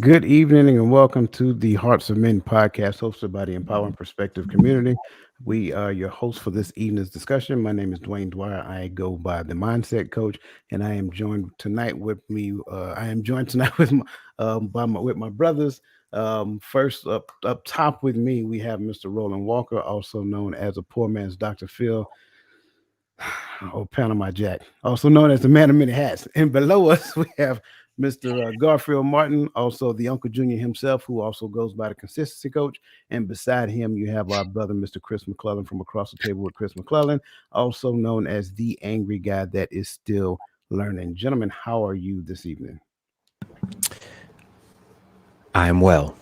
Good evening and welcome to the Hearts of Men podcast hosted by the Empowering Perspective community. We are your hosts for this evening's discussion. My name is Dwayne Dwyer. I go by the Mindset Coach, and I am joined tonight with me. I am joined tonight with with my brothers. First up top with me, we have Mr. Roland Walker, also known as a poor man's Dr. Phil. Oh, Panama Jack, also known as the man of many hats. And below us, we have Mr. Garfield Martin, also the Uncle Junior himself, who also goes by the consistency coach. And beside him, you have our brother, Mr. Chris McClellan, from across the table with Chris McClellan, also known as the angry guy that is still learning. Gentlemen, how are you this evening? I am well.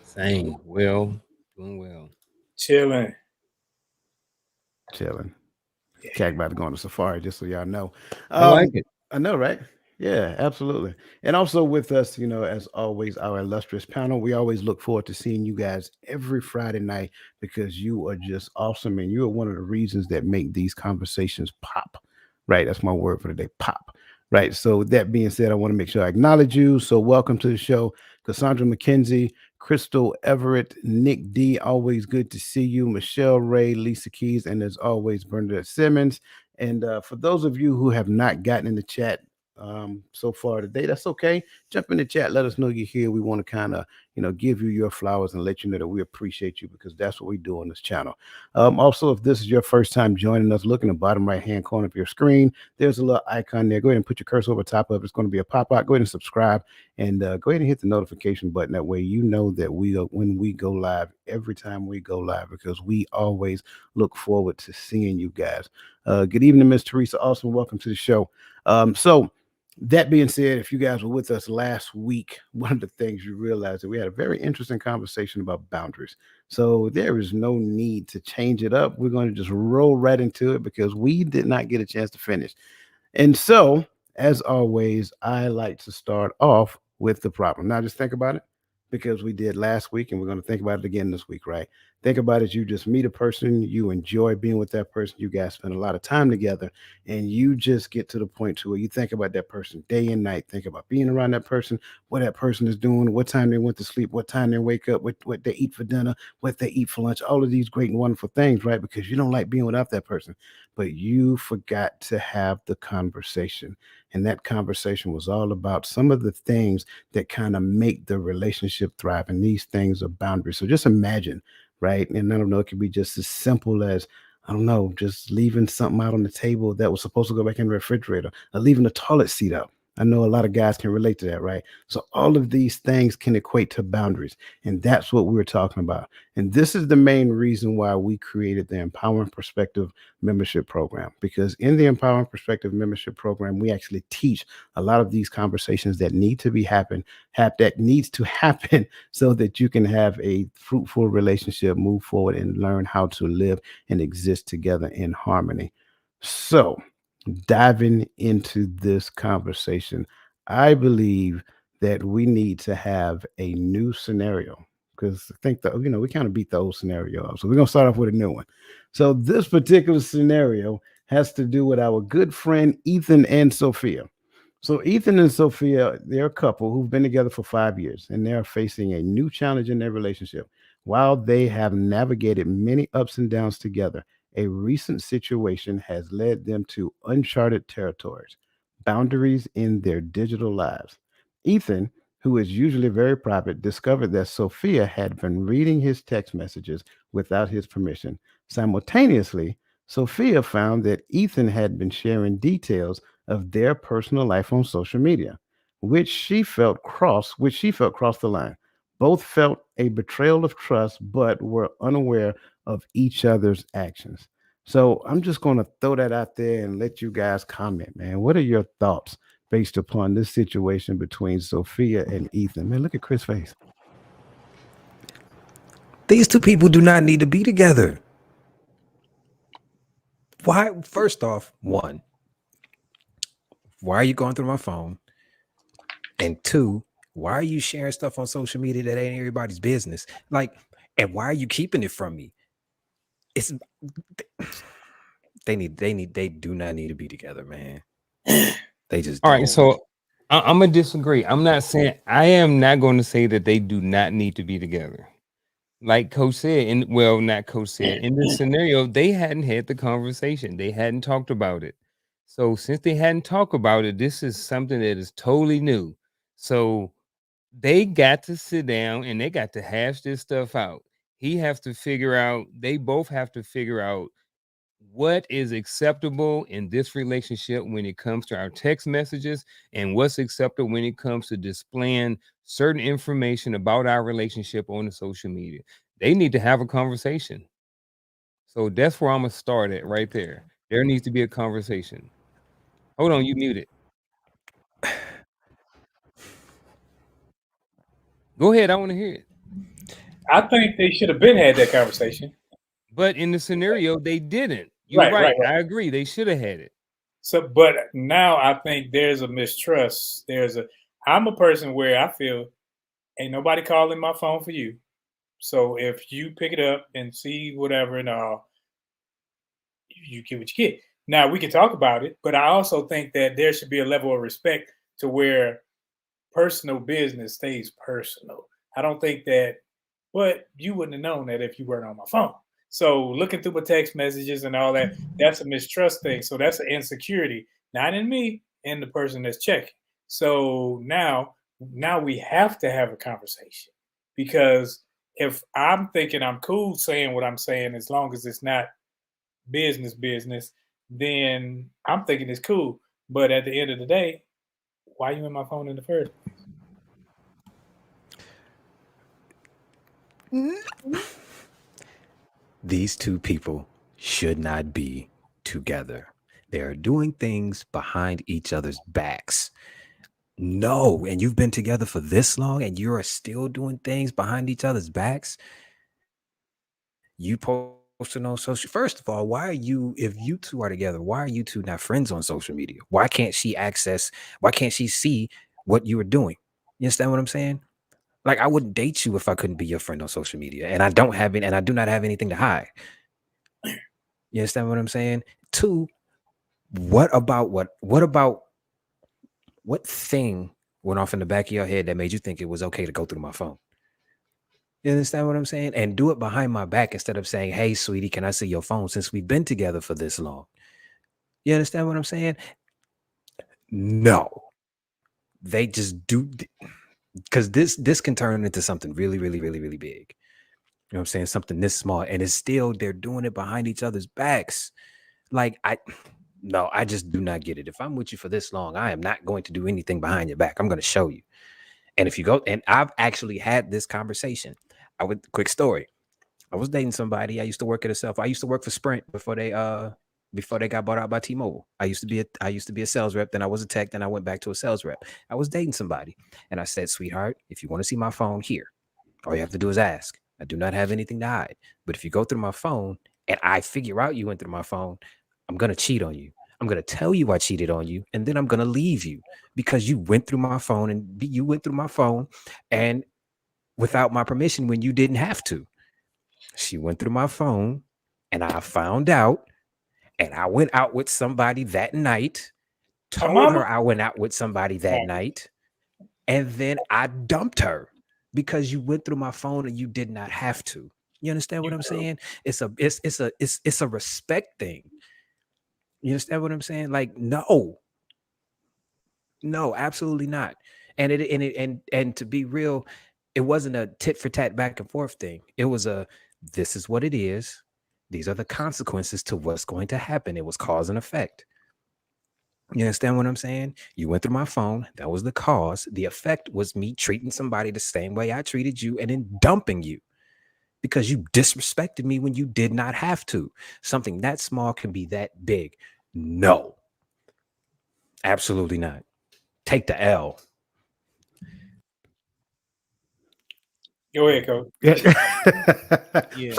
Same. Well, doing well. Chilling. Chilling. Cat about to go on a safari, just so y'all know. I like it. I know, right? Yeah, absolutely. And also with us, as always, our illustrious panel. We always look forward to seeing you guys every Friday night because you are just awesome and you are one of the reasons that make these conversations pop. Right? That's my word for the day, pop. Right. So with that being said, I want to make sure I acknowledge you. So welcome to the show, Cassandra McKenzie, Crystal Everett, Nick D. Always good to see you, Michelle Ray, Lisa Keys, and as always, Bernadette Simmons. And for those of you who have not gotten in the chat so far today, that's okay. Jump in the chat. Let us know you're here. We want to kind of, give you your flowers and let you know that we appreciate you because that's what we do on this channel. Also, if this is your first time joining us, look in the bottom right hand corner of your screen. There's a little icon there. Go ahead and put your cursor over top of it. It's going to be a pop out. Go ahead and subscribe and go ahead and hit the notification button. That way, you know that when we go live, every time we go live, because we always look forward to seeing you guys. Good evening, Miss Teresa. Awesome. Welcome to the show. So that being said, if you guys were with us last week, one of the things you realized that we had a very interesting conversation about boundaries. So there is no need to change it up. We're going to just roll right into it because we did not get a chance to finish. And so, as always, I like to start off with the problem. Now, just think about it because we did last week and we're going to think about it again this week, right? Think about it. You just meet a person, you enjoy being with that person, you guys spend a lot of time together, and you just get to the point to where you think about that person day and night, think about being around that person, what that person is doing, what time they went to sleep, what time they wake up, what they eat for dinner, what they eat for lunch, all of these great and wonderful things, right? Because you don't like being without that person, but you forgot to have the conversation. And that conversation was all about some of the things that kind of make the relationship thrive. And these things are boundaries. So just imagine, right? And I don't know, it could be just as simple as, I don't know, just leaving something out on the table that was supposed to go back in the refrigerator or leaving the toilet seat up. I know a lot of guys can relate to that, right? So all of these things can equate to boundaries. And that's what we're talking about. And this is the main reason why we created the Empowering Perspective membership program, because in the Empowering Perspective membership program, we actually teach a lot of these conversations that need to be that needs to happen so that you can have a fruitful relationship, move forward, and learn how to live and exist together in harmony. So, diving into this conversation, I believe that we need to have a new scenario because I think that we kind of beat the old scenario up. So we're gonna start off with a new one. So this particular scenario has to do with our good friend Ethan and Sophia. So Ethan and Sophia, they're a couple who've been together for 5 years, and they're facing a new challenge in their relationship. While they have navigated many ups and downs together, a recent situation has led them to uncharted territories, boundaries in their digital lives. Ethan, who is usually very private, discovered that Sophia had been reading his text messages without his permission. Simultaneously, Sophia found that Ethan had been sharing details of their personal life on social media, which she felt crossed the line. Both felt a betrayal of trust, but were unaware of each other's actions. So I'm just going to throw that out there and let you guys comment, man. What are your thoughts based upon this situation between Sophia and Ethan? Man, look at Chris' face. These two people do not need to be together. Why? First off, one, why are you going through my phone? And two, why are you sharing stuff on social media that ain't everybody's business? Like, and why are you keeping it from me? It's they do not need to be together, man. They just All don't. right. So I'm gonna disagree. I'm not saying I am not going to say that they do not need to be together. Like Coach said, and well, not Coach said, in this scenario, they hadn't had the conversation. They hadn't talked about it. So since they hadn't talked about it, this is something that is totally new. So they got to sit down and they got to hash this stuff out. He has to figure out, they both have to figure out what is acceptable in this relationship when it comes to our text messages and what's acceptable when it comes to displaying certain information about our relationship on the social media. They need to have a conversation. So that's where I'm gonna start at right there. There needs to be a conversation. Hold on, you muted. Go ahead, I want to hear it. I think they should have been had that conversation. But in the scenario, they didn't. You're Right, right. right. I agree. They should have had it. So, but now I think there's a mistrust. I'm a person where I feel ain't nobody calling my phone for you. So if you pick it up and see whatever and all, you get what you get. Now we can talk about it, but I also think that there should be a level of respect to where personal business stays personal. I don't think that, but you wouldn't have known that if you weren't on my phone. So looking through my text messages and all that, that's a mistrust thing. So that's an insecurity, not in me, in the person that's checking. So now we have to have a conversation because if I'm thinking I'm cool saying what I'm saying, as long as it's not business, then I'm thinking it's cool. But at the end of the day, why are you in my phone in the first These two people should not be together. They are doing things behind each other's backs. No, and you've been together for this long and you're still doing things behind each other's backs. You posting on social. First of all, why are you, if you two are together, why are you two not friends on social media? Why can't she see what you were doing? You understand what I'm saying? Like, I wouldn't date you if I couldn't be your friend on social media. And I don't have it, and I do not have anything to hide. You understand what I'm saying? Two, what thing went off in the back of your head that made you think it was okay to go through my phone? You understand what I'm saying? And do it behind my back instead of saying, hey, sweetie, can I see your phone since we've been together for this long? You understand what I'm saying? No. They just do, because this can turn into something really, really, really, really big. You know what I'm saying? Something this small. And it's still, they're doing it behind each other's backs. Like, I just do not get it. If I'm with you for this long, I am not going to do anything behind your back. I'm going to show you. And if you go, and I've actually had this conversation. Quick story. I was dating somebody. I used to work for Sprint before they got bought out by T-Mobile. I used to be a sales rep, then I was a tech, then I went back to a sales rep. I was dating somebody and I said, sweetheart, if you want to see my phone, here, all you have to do is ask. I do not have anything to hide. But if you go through my phone and I figure out you went through my phone, I'm going to cheat on you. I'm going to tell you I cheated on you, and then I'm going to leave you because you went through my phone and without my permission when you didn't have to. She went through my phone and I found out, and I went out with somebody that night, told her I went out with somebody that night, and then I dumped her because you went through my phone and you did not have to. You understand what I'm saying? It's a respect thing. You understand what I'm saying? Like, no, absolutely not. And to be real, it wasn't a tit for tat back and forth thing. It was this is what it is. These are the consequences to what's going to happen. It was cause and effect. You understand what I'm saying? You went through my phone. That was the cause. The effect was me treating somebody the same way I treated you and then dumping you because you disrespected me when you did not have to. Something that small can be that big. No, absolutely not. Take the L. Go ahead, Coach. Yeah.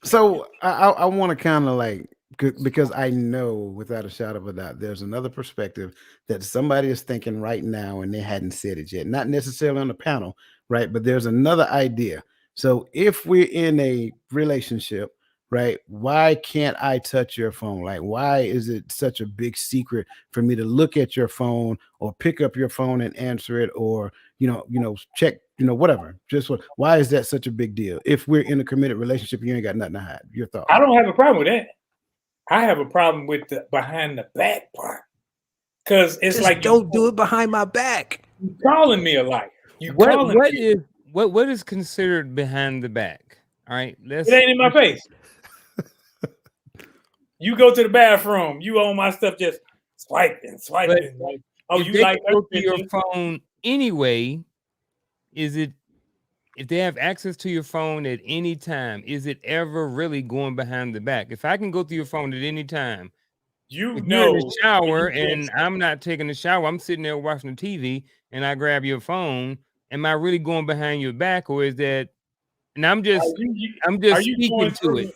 So I want to kind of like, because I know without a shadow of a doubt, there's another perspective that somebody is thinking right now and they hadn't said it yet. Not necessarily on the panel, right? But there's another idea. So if we're in a relationship, right? Why can't I touch your phone? Like, why is it such a big secret for me to look at your phone or pick up your phone and answer it, or check, whatever? Just why is that such a big deal? If we're in a committed relationship, you ain't got nothing to hide. Your thoughts? I don't have a problem with that. I have a problem with the behind the back part, because it's Just like don't do it behind my back. you calling me a liar. You What calling what me. is what is considered behind the back? All right, It ain't in my face. You go to the bathroom, you own my stuff, just swiping. Like, oh, if you they like can her go through your picture? phone anyway, is it, if they have access to your phone at any time, is it ever really going behind the back? If I can go through your phone at any time, You if you're in the know, shower when you and get I'm not taking a shower, I'm sitting there watching the TV and I grab your phone, am I really going behind your back, or is that, and I'm are just you speaking going to through it. it?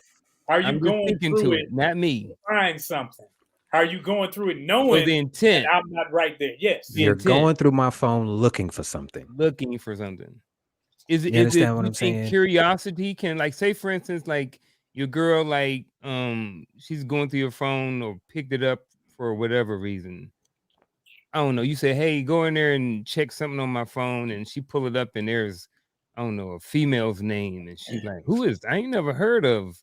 Are you I'm just going speaking through to it it, not me. to find something? Are you going through it So knowing the that intent, I'm not right there? Yes. the You're intent, going through my phone looking for something. looking for something. Is You it understand what you I'm think saying? curiosity can, like, say for instance, like your girl, like she's going through your phone or picked it up for whatever reason. I don't know. You say, hey, go in there and check something on my phone, and she pull it up and there's, I don't know, a female's name, and she's like, who is, I ain't never heard of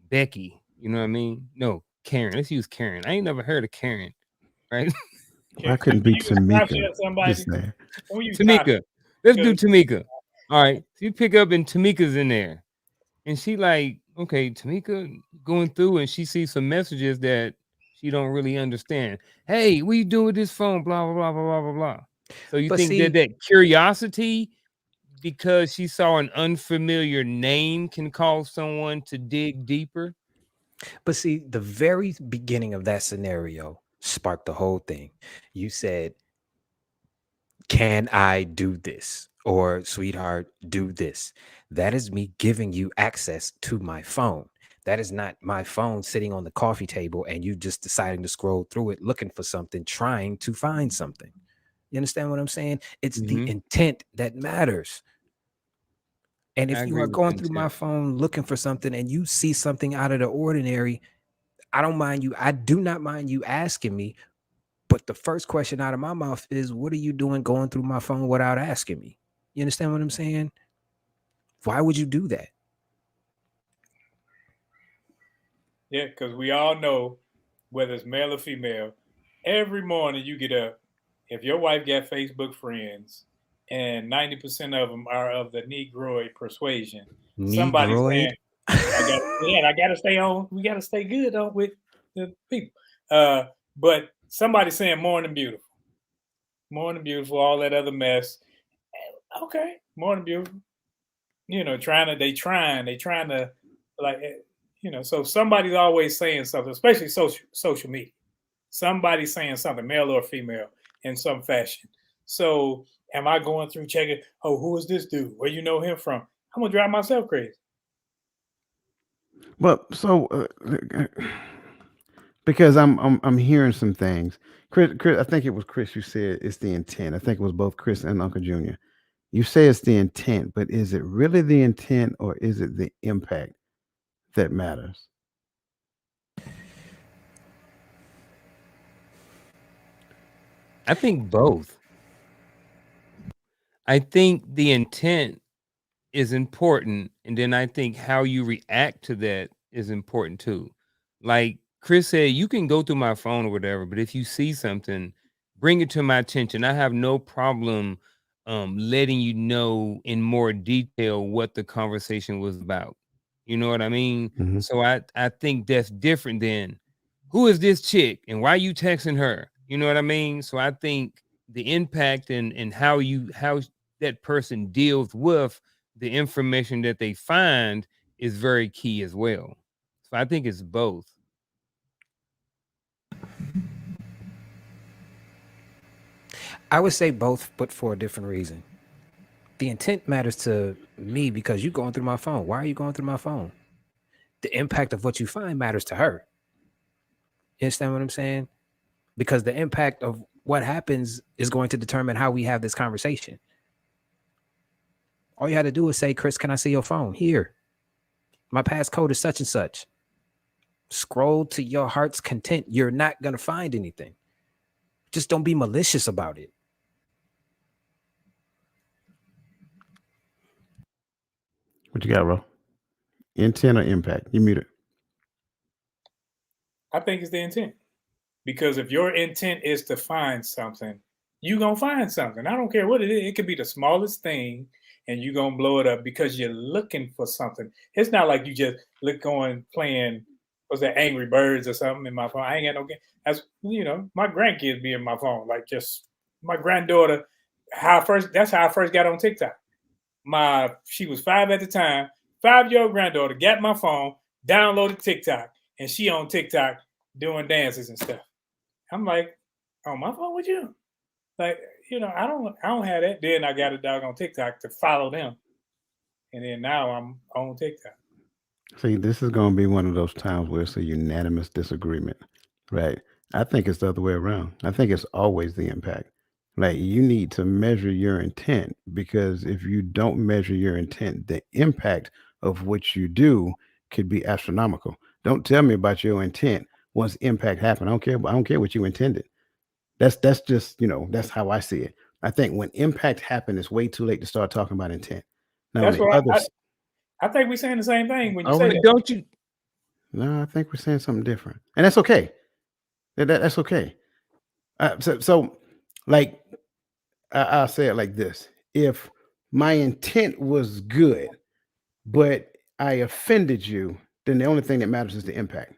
Becky. You know what I mean? No, Karen. Let's use Karen. I ain't never heard of Karen, right? Why couldn't be When you top Tamika? shot somebody, Just saying. when you top Tamika. Let's do because Tamika. All right. So you pick up and Tamika's in there. And she like, okay, Tamika going through and she sees some messages that she don't really understand. Hey, what you doing with this phone? Blah, blah, blah, blah, blah, blah, blah. So you But think that see, that curiosity, because she saw an unfamiliar name, can cause someone to dig deeper? the very beginning of that scenario sparked the whole thing. You said, can I do this? Or, sweetheart, do this. That is me giving you access to my phone. That is not my phone sitting on the coffee table and you just deciding to scroll through it, looking for something, trying to find something. You understand what I'm saying? It's the intent that matters. And I if you agree are with going through my intent. phone looking for something and you see something out of the ordinary, I don't mind you. I do not mind you asking me. But the first question out of my mouth is, what are you doing going through my phone without asking me? You understand what I'm saying? Why would you do that? yeah, because we all know, whether it's male or female, every morning you get up. If your wife got Facebook friends, and 90% of them are of the Negroid persuasion, somebody's Negroid? saying, I gotta stay on. We gotta stay good on with the people. But somebody's saying morning beautiful, all that other mess. Okay, morning beautiful. They trying to, like, so somebody's always saying something, especially social media. Somebody's saying something, male or female, in some fashion. So am I going through checking, oh, who is this dude? Where you know him from? I'm gonna drive myself crazy. Well, so because I'm hearing some things. Chris, I think it was Chris who said it's the intent. I think it was both Chris and Uncle Junior. You say it's the intent, but is it really the intent or is it the impact that matters? I think both. I think the intent is important, and then I think how you react to that is important too. Like Chris said, you can go through my phone or whatever, but if you see something, bring it to my attention. I have no problem letting you know in more detail what the conversation was about. You know what I mean? Mhm. So I think that's different than, who is this chick and why you texting her? You know what I mean? So I think the impact and how that person deals with the information that they find is very key as well. So I think it's both. I would say both, but for a different reason. The intent matters to me because you're going through my phone. Why are you going through my phone? The impact of what you find matters to her. You understand what I'm saying? Because the impact of what happens is going to determine how we have this conversation. All you had to do is say, Chris, can I see your phone? Here. My passcode is such and such. Scroll to your heart's content. You're not going to find anything. Just don't be malicious about it. What you got, bro? Intent or impact? You muted. I think it's the intent. Because if your intent is to find something, you're going to find something. I don't care what it is. It could be the smallest thing and you're going to blow it up because you're looking for something. It's not like you just playing, what's that, Angry Birds or something in my phone. I ain't got no game. That's, my grandkids be in my phone. Like just my granddaughter, that's how I first got on TikTok. She was 5 at the time. 5-year-old granddaughter got my phone, downloaded TikTok, and she on TikTok doing dances and stuff. I'm like, on my phone with you? Like, I don't have that. Then I got a dog on TikTok to follow them. And then now I'm on TikTok. See, this is going to be one of those times where it's a unanimous disagreement, right? I think it's the other way around. I think it's always the impact. Like, you need to measure your intent, because if you don't measure your intent, the impact of what you do could be astronomical. Don't tell me about your intent once impact happened. I don't care. I don't care what you intended. That's just, that's how I see it. I think when impact happened, it's way too late to start talking about intent. Now, on That's the what other I think we're saying the same thing when you Oh, say But that. don't you? no, I think we're saying something different, and that's okay. That's okay. So, like, I'll say it like this: if my intent was good, but I offended you, then the only thing that matters is the impact.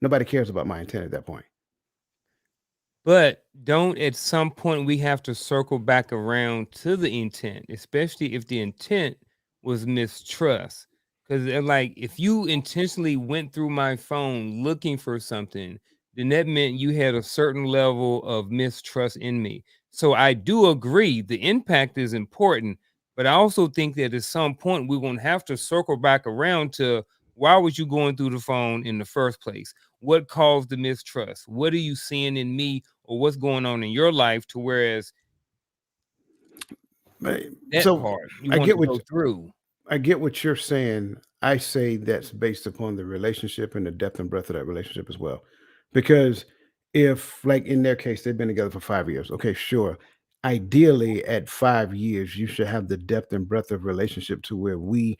Nobody cares about my intent at that point. But don't at some point we have to circle back around to the intent, especially if the intent was mistrust. Because like if you intentionally went through my phone looking for something, then that meant you had a certain level of mistrust in me. So I do agree the impact is important, but I also think that at some point we're going to have to circle back around to why was you going through the phone in the first place? What caused the mistrust? What are you seeing in me, or what's going on in your life to whereas that So part you I want get to what go through? I get what you're saying. I say that's based upon the relationship and the depth and breadth of that relationship as well. Because if, like in their case, they've been together for 5 years, okay, sure. Ideally, at 5 years, you should have the depth and breadth of relationship to where we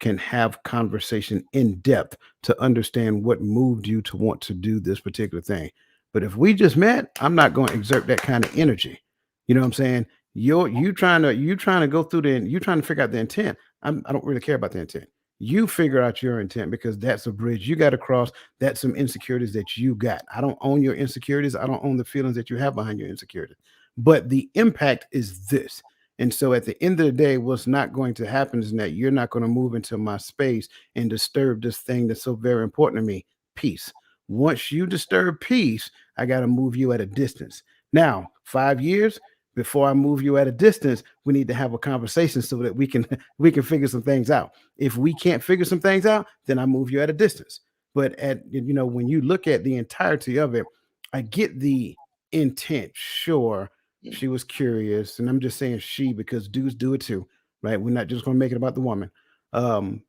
can have conversation in depth to understand what moved you to want to do this particular thing. But if we just met, I'm not going to exert that kind of energy. You know what I'm saying? You trying to go through you trying to figure out the intent. I don't really care about the intent. You figure out your intent, because that's a bridge you got to cross. That's some insecurities that you got. I don't own your insecurities. I don't own the feelings that you have behind your insecurity. But the impact is this. And so at the end of the day, what's not going to happen is that you're not going to move into my space and disturb this thing that's so very important to me, peace. Once you disturb peace, I got to move you at a distance. Now, 5 years, before I move you at a distance, we need to have a conversation so that we can figure some things out. If we can't figure some things out, then I move you at a distance. But when you look at the entirety of it, I get the intent. Sure, she was curious, and I'm just saying she because dudes do it too, right? We're not just going to make it about the woman.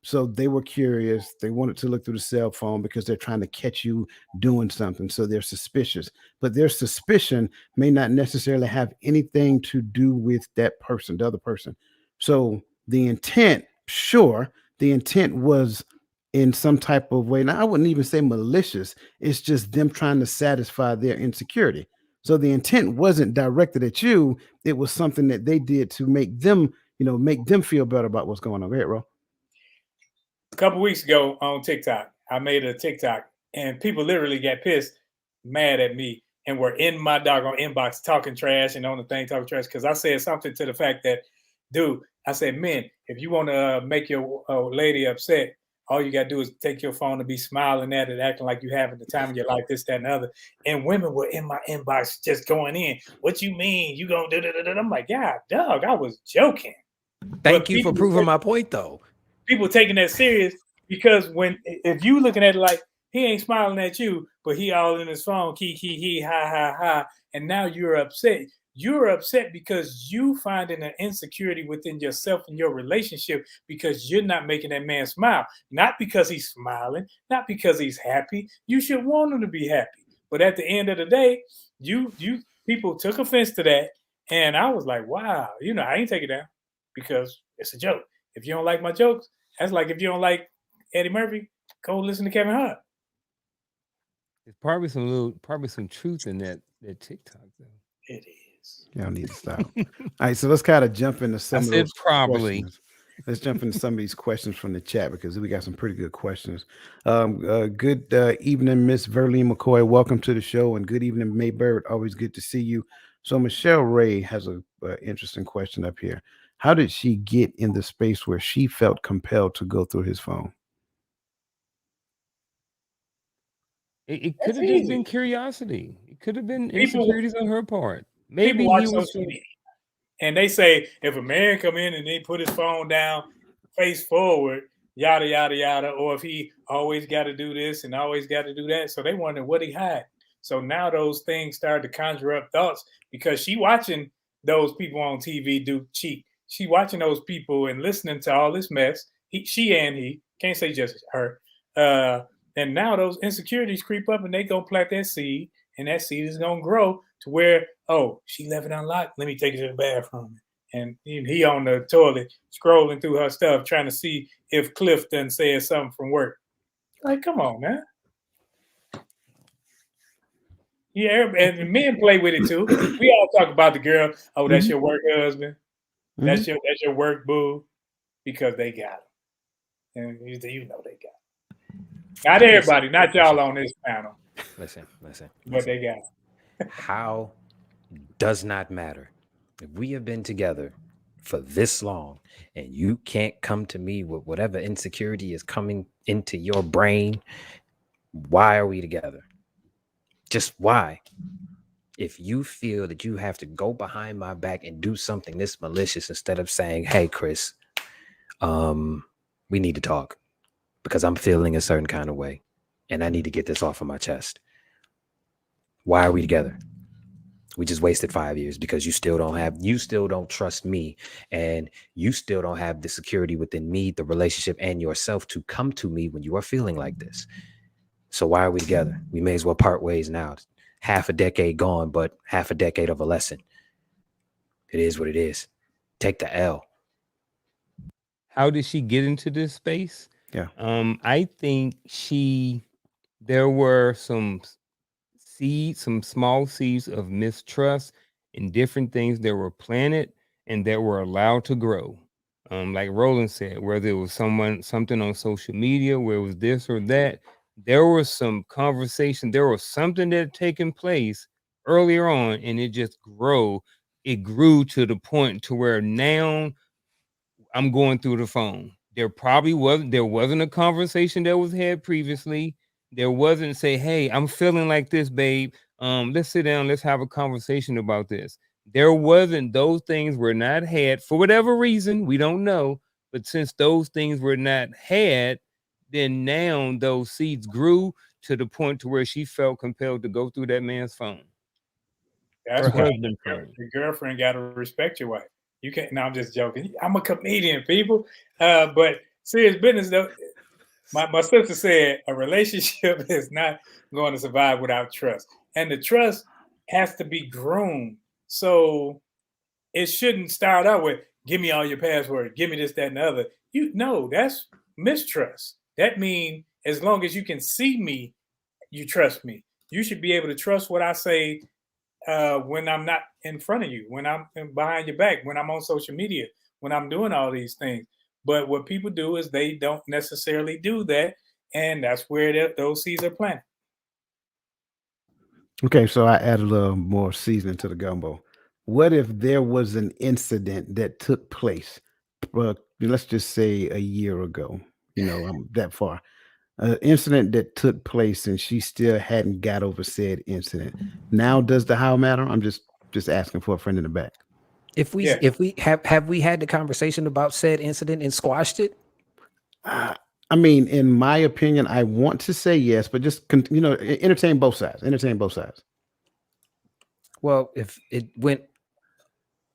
So they were curious. They wanted to look through the cell phone because they're trying to catch you doing something. So they're suspicious, but their suspicion may not necessarily have anything to do with that person, the other person. So the intent, sure, the intent was in some type of way. Now, I wouldn't even say malicious. It's just them trying to satisfy their insecurity. So the intent wasn't directed at you. It was something that they did to make them feel better about what's going on. Go ahead, Ro. A couple weeks ago on TikTok, I made a TikTok and people literally got pissed, mad at me, and were in my doggone inbox talking trash and on the thing talking trash because I said something to the fact that, dude, I said, men, if you want to make your lady upset, all you got to do is take your phone and be smiling at it, acting like you have at the time of your life, this, that, and the other. And women were in my inbox just going in. What you mean? You gonna do that? I'm like, yeah, dog, I was joking. Thank you for proving my point, though. People taking that serious because if you looking at it like he ain't smiling at you, but he all in his phone, he ha ha ha, and now you're upset. You're upset because you finding an insecurity within yourself and your relationship because you're not making that man smile. Not because he's smiling, not because he's happy. You should want him to be happy. But at the end of the day, you people took offense to that. And I was like, wow, I ain't take it down because it's a joke. If you don't like my jokes, that's like if you don't like Eddie Murphy, go listen to Kevin Hart. There's probably some truth in that TikTok though. It is. Y'all need to stop. All right, so let's kind of jump into I some of said those probably. questions. Let's jump into some of these questions from the chat because we got some pretty good questions. Good evening, Miss Verlene McCoy. Welcome to the show, and good evening, May Bird. Always good to see you. So Michelle Ray has a interesting question up here. How did she get in the space where she felt compelled to go through his phone? It That's could have just easy. been curiosity. It could have been People- insecurities on her part. People Maybe watch he was. social media, and they say if a man come in and they put his phone down, face forward, yada yada yada, or if he always got to do this and always got to do that, so they wonder what he had. So now those things start to conjure up thoughts because she watching those people on TV do cheat. She watching those people and listening to all this mess. He can't say just her. And now those insecurities creep up and they gonna plant that seed, and that seed is gonna grow to where, oh, she left it unlocked. Let me take it to the bathroom. And he on the toilet scrolling through her stuff, trying to see if Cliff done said something from work. Like, come on, man. Yeah, and men play with it too. We all talk about the girl. Oh, that's your work husband. That's your work boo, because they got him, and you know they got him. Not everybody, not y'all on this panel, Listen. but they got him. How does not matter. If we have been together for this long and you can't come to me with whatever insecurity is coming into your brain, why are we together? Just why? If you feel that you have to go behind my back and do something this malicious instead of saying, hey, Chris, we need to talk because I'm feeling a certain kind of way and I need to get this off of my chest. Why are we together? We just wasted 5 years because you still don't trust me, and you still don't have the security within me, the relationship, and yourself to come to me when you are feeling like this. So why are we together? We may as well part ways now. Half a decade gone, but half a decade of a lesson. It is what it is. Take the L. How did she get into this space? Yeah. I think there were some small seeds of mistrust and different things that were planted and that were allowed to grow. Like Roland said, whether it was something on social media, where it was this or that, there was some conversation, there was something that had taken place earlier on, and it just grew. It grew to the point to where now I'm going through the phone. There wasn't a conversation that was had previously. There wasn't say, hey, I'm feeling like this, babe. Let's sit down, let's have a conversation about this. There wasn't, those things were not had for whatever reason, we don't know. But since those things were not had, then now those seeds grew to the point to where she felt compelled to go through that man's phone. That's Her why husband's phone. your girlfriend got to respect your wife. You can't. No, I'm just joking. I'm a comedian, people. But serious business though. My sister said a relationship is not going to survive without trust, and the trust has to be groomed. So it shouldn't start out with "Give me all your passwords, give me this, that, and the other." That's mistrust. That means as long as you can see me, you trust me. You should be able to trust what I say when I'm not in front of you, when I'm behind your back, when I'm on social media, when I'm doing all these things. But what people do is they don't necessarily do that, and that's where those seeds are planted. Okay, so I add a little more seasoning to the gumbo. What if there was an incident that took place, let's just say a year ago, I'm that far, an incident that took place and she still hadn't got over said incident. Now, does the how matter? I'm just asking for a friend in the back. If we have we had the conversation about said incident and squashed it? I mean, in my opinion, I want to say yes, but just entertain both sides. Entertain both sides. Well, if it went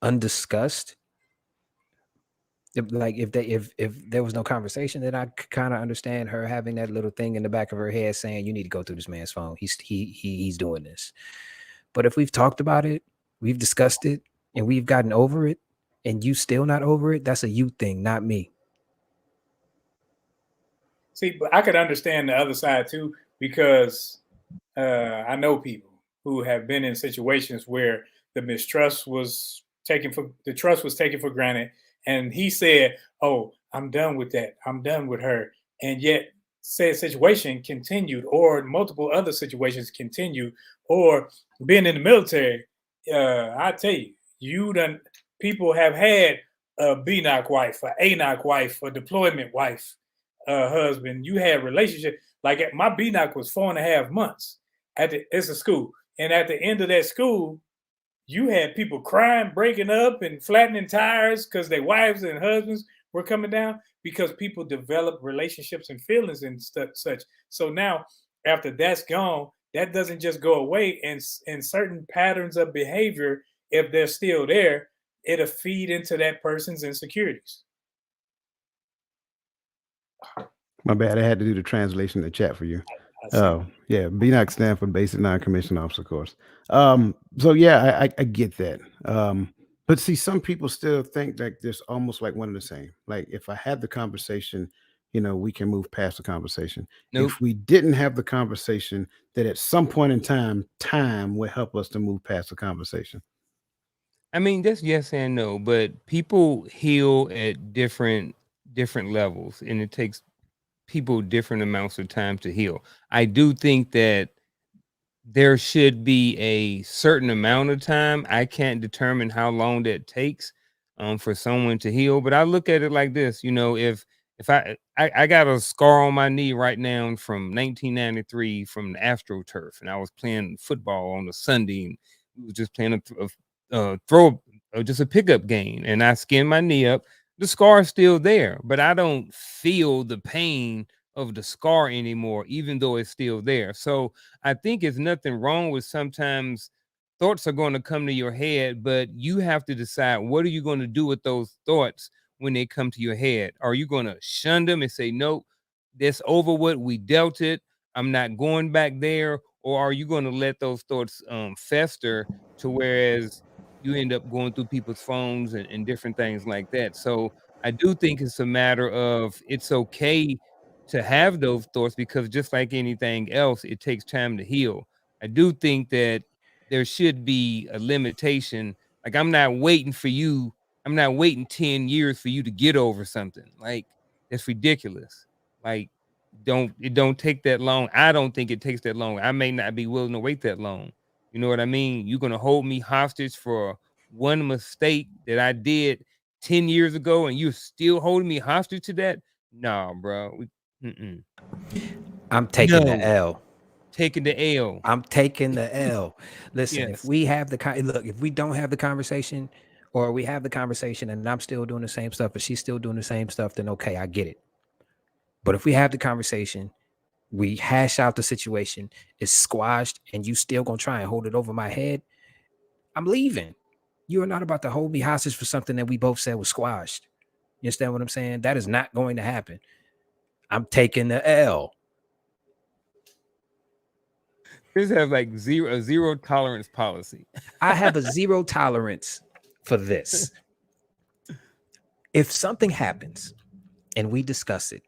undiscussed, if there was no conversation, then I kind of understand her having that little thing in the back of her head saying, you need to go through this man's phone. He's doing this. But if we've talked about it, we've discussed it, and we've gotten over it, and you still not over it, that's a you thing, not me. See, but I could understand the other side too, because I know people who have been in situations where the trust was taken for granted, and he said, "Oh, I'm done with that. I'm done with her," and yet said situation continued, or multiple other situations continued, or being in the military. I tell you, you done people have had a B knock wife, a A knock wife, a deployment wife, husband. You had relationship like my B knock was 4.5 months it's a school. And at the end of that school, you had people crying, breaking up, and flattening tires because their wives and husbands were coming down because people develop relationships and feelings and such. So now, after that's gone, that doesn't just go away. And certain patterns of behavior, if they're still there, it'll feed into that person's insecurities. My bad. I had to do the translation in the chat for you. I see. Oh, yeah. BNOC stand for basic non-commissioned officer course. So yeah, I get that. But see, some people still think that there's almost like one and the same. Like if I had the conversation, we can move past the conversation. Nope. If we didn't have the conversation, that at some point in time will help us to move past the conversation. I mean, that's yes and no, but people heal at different levels, and it takes people different amounts of time to heal. I do think that there should be a certain amount of time. I can't determine how long that takes for someone to heal, but I look at it like this, if I got a scar on my knee right now from 1993 from the AstroTurf, and I was playing football on a Sunday, and we was just playing throw just a pickup game, and I skinned my knee up. The scar is still there, but I don't feel the pain of the scar anymore, even though it's still there. So I think it's nothing wrong with sometimes thoughts are going to come to your head, but you have to decide what are you going to do with those thoughts when they come to your head. Are you going to shun them and say, nope, that's over what we dealt it. I'm not going back there. Or are you going to let those thoughts fester to whereas you end up going through people's phones and different things like that. So I do think it's a matter of it's okay to have those thoughts because just like anything else, it takes time to heal. I do think that there should be a limitation. Like I'm not waiting 10 years for you to get over something. Like that's ridiculous. Like it don't take that long. I don't think it takes that long. I may not be willing to wait that long. You know what I mean? You're gonna hold me hostage for one mistake that I did 10 years ago, and you're still holding me hostage to that? No, bro. I'm taking the No. L. Taking the L. I'm taking the L. Listen, if Yes. we have if we don't have the conversation, or we have the conversation and I'm still doing the same stuff, but she's still doing the same stuff, then okay, I get it. But if we have the conversation, we hash out the situation, it's squashed, and you still gonna try and hold it over my head, I'm leaving. You are not about to hold me hostage for something that we both said was squashed. You understand what I'm saying? That is not going to happen. I'm taking the L. This has like zero tolerance policy. I have a zero tolerance for this. If something happens and we discuss it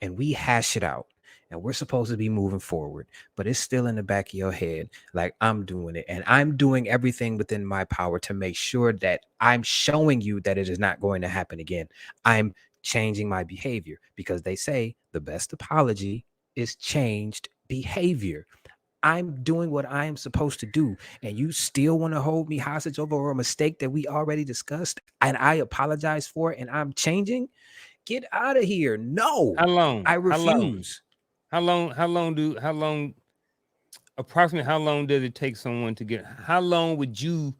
and we hash it out and we're supposed to be moving forward, but it's still in the back of your head, like I'm doing it and I'm doing everything within my power to make sure that I'm showing you that it is not going to happen again. I'm changing my behavior because they say the best apology is changed behavior. I'm doing what I am supposed to do, and you still want to hold me hostage over a mistake that we already discussed, and I apologize for it, and I'm changing? Get out of here. No, How long? I refuse. Approximately how long does it take someone to get? How long would you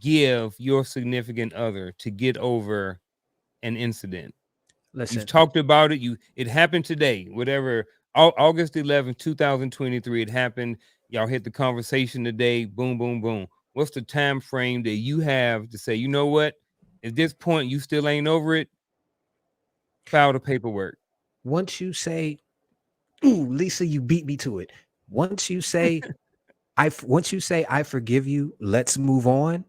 give your significant other to get over an incident? Listen, You've talked about it. It happened today, whatever. August 11th, 2023, it happened. Y'all hit the conversation today. Boom, boom, boom. What's the time frame that you have to say, you know what? At this point, you still ain't over it. File the paperwork. Once you say, "Ooh, Lisa, you beat me to it." Once you say, once you say, "I forgive you, let's move on,"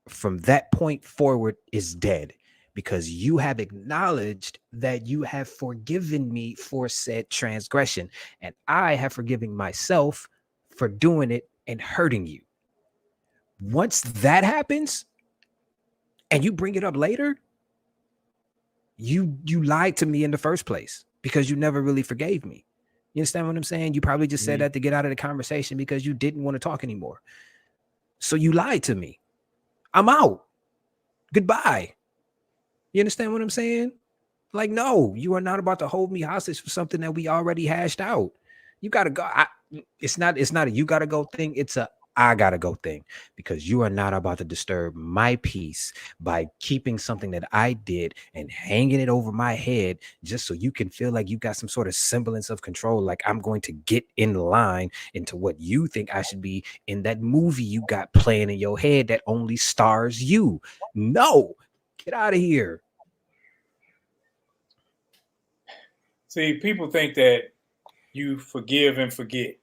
from that point forward is dead, because you have acknowledged that you have forgiven me for said transgression, and I have forgiven myself for doing it and hurting you. Once that happens and you bring it up later, you lied to me in the first place because you never really forgave me. You understand what I'm saying? You probably just said that to get out of the conversation because you didn't want to talk anymore. So you lied to me. I'm out. Goodbye. You understand what I'm saying? Like, no, you are not about to hold me hostage for something that we already hashed out. You gotta go. It's not a you gotta go thing. It's a I gotta go thing, because you are not about to disturb my peace by keeping something that I did and hanging it over my head just so you can feel like you got some sort of semblance of control. Like I'm going to get in line into what you think I should be in that movie you got playing in your head that only stars you. No, get out of here. See, people think that you forgive and forget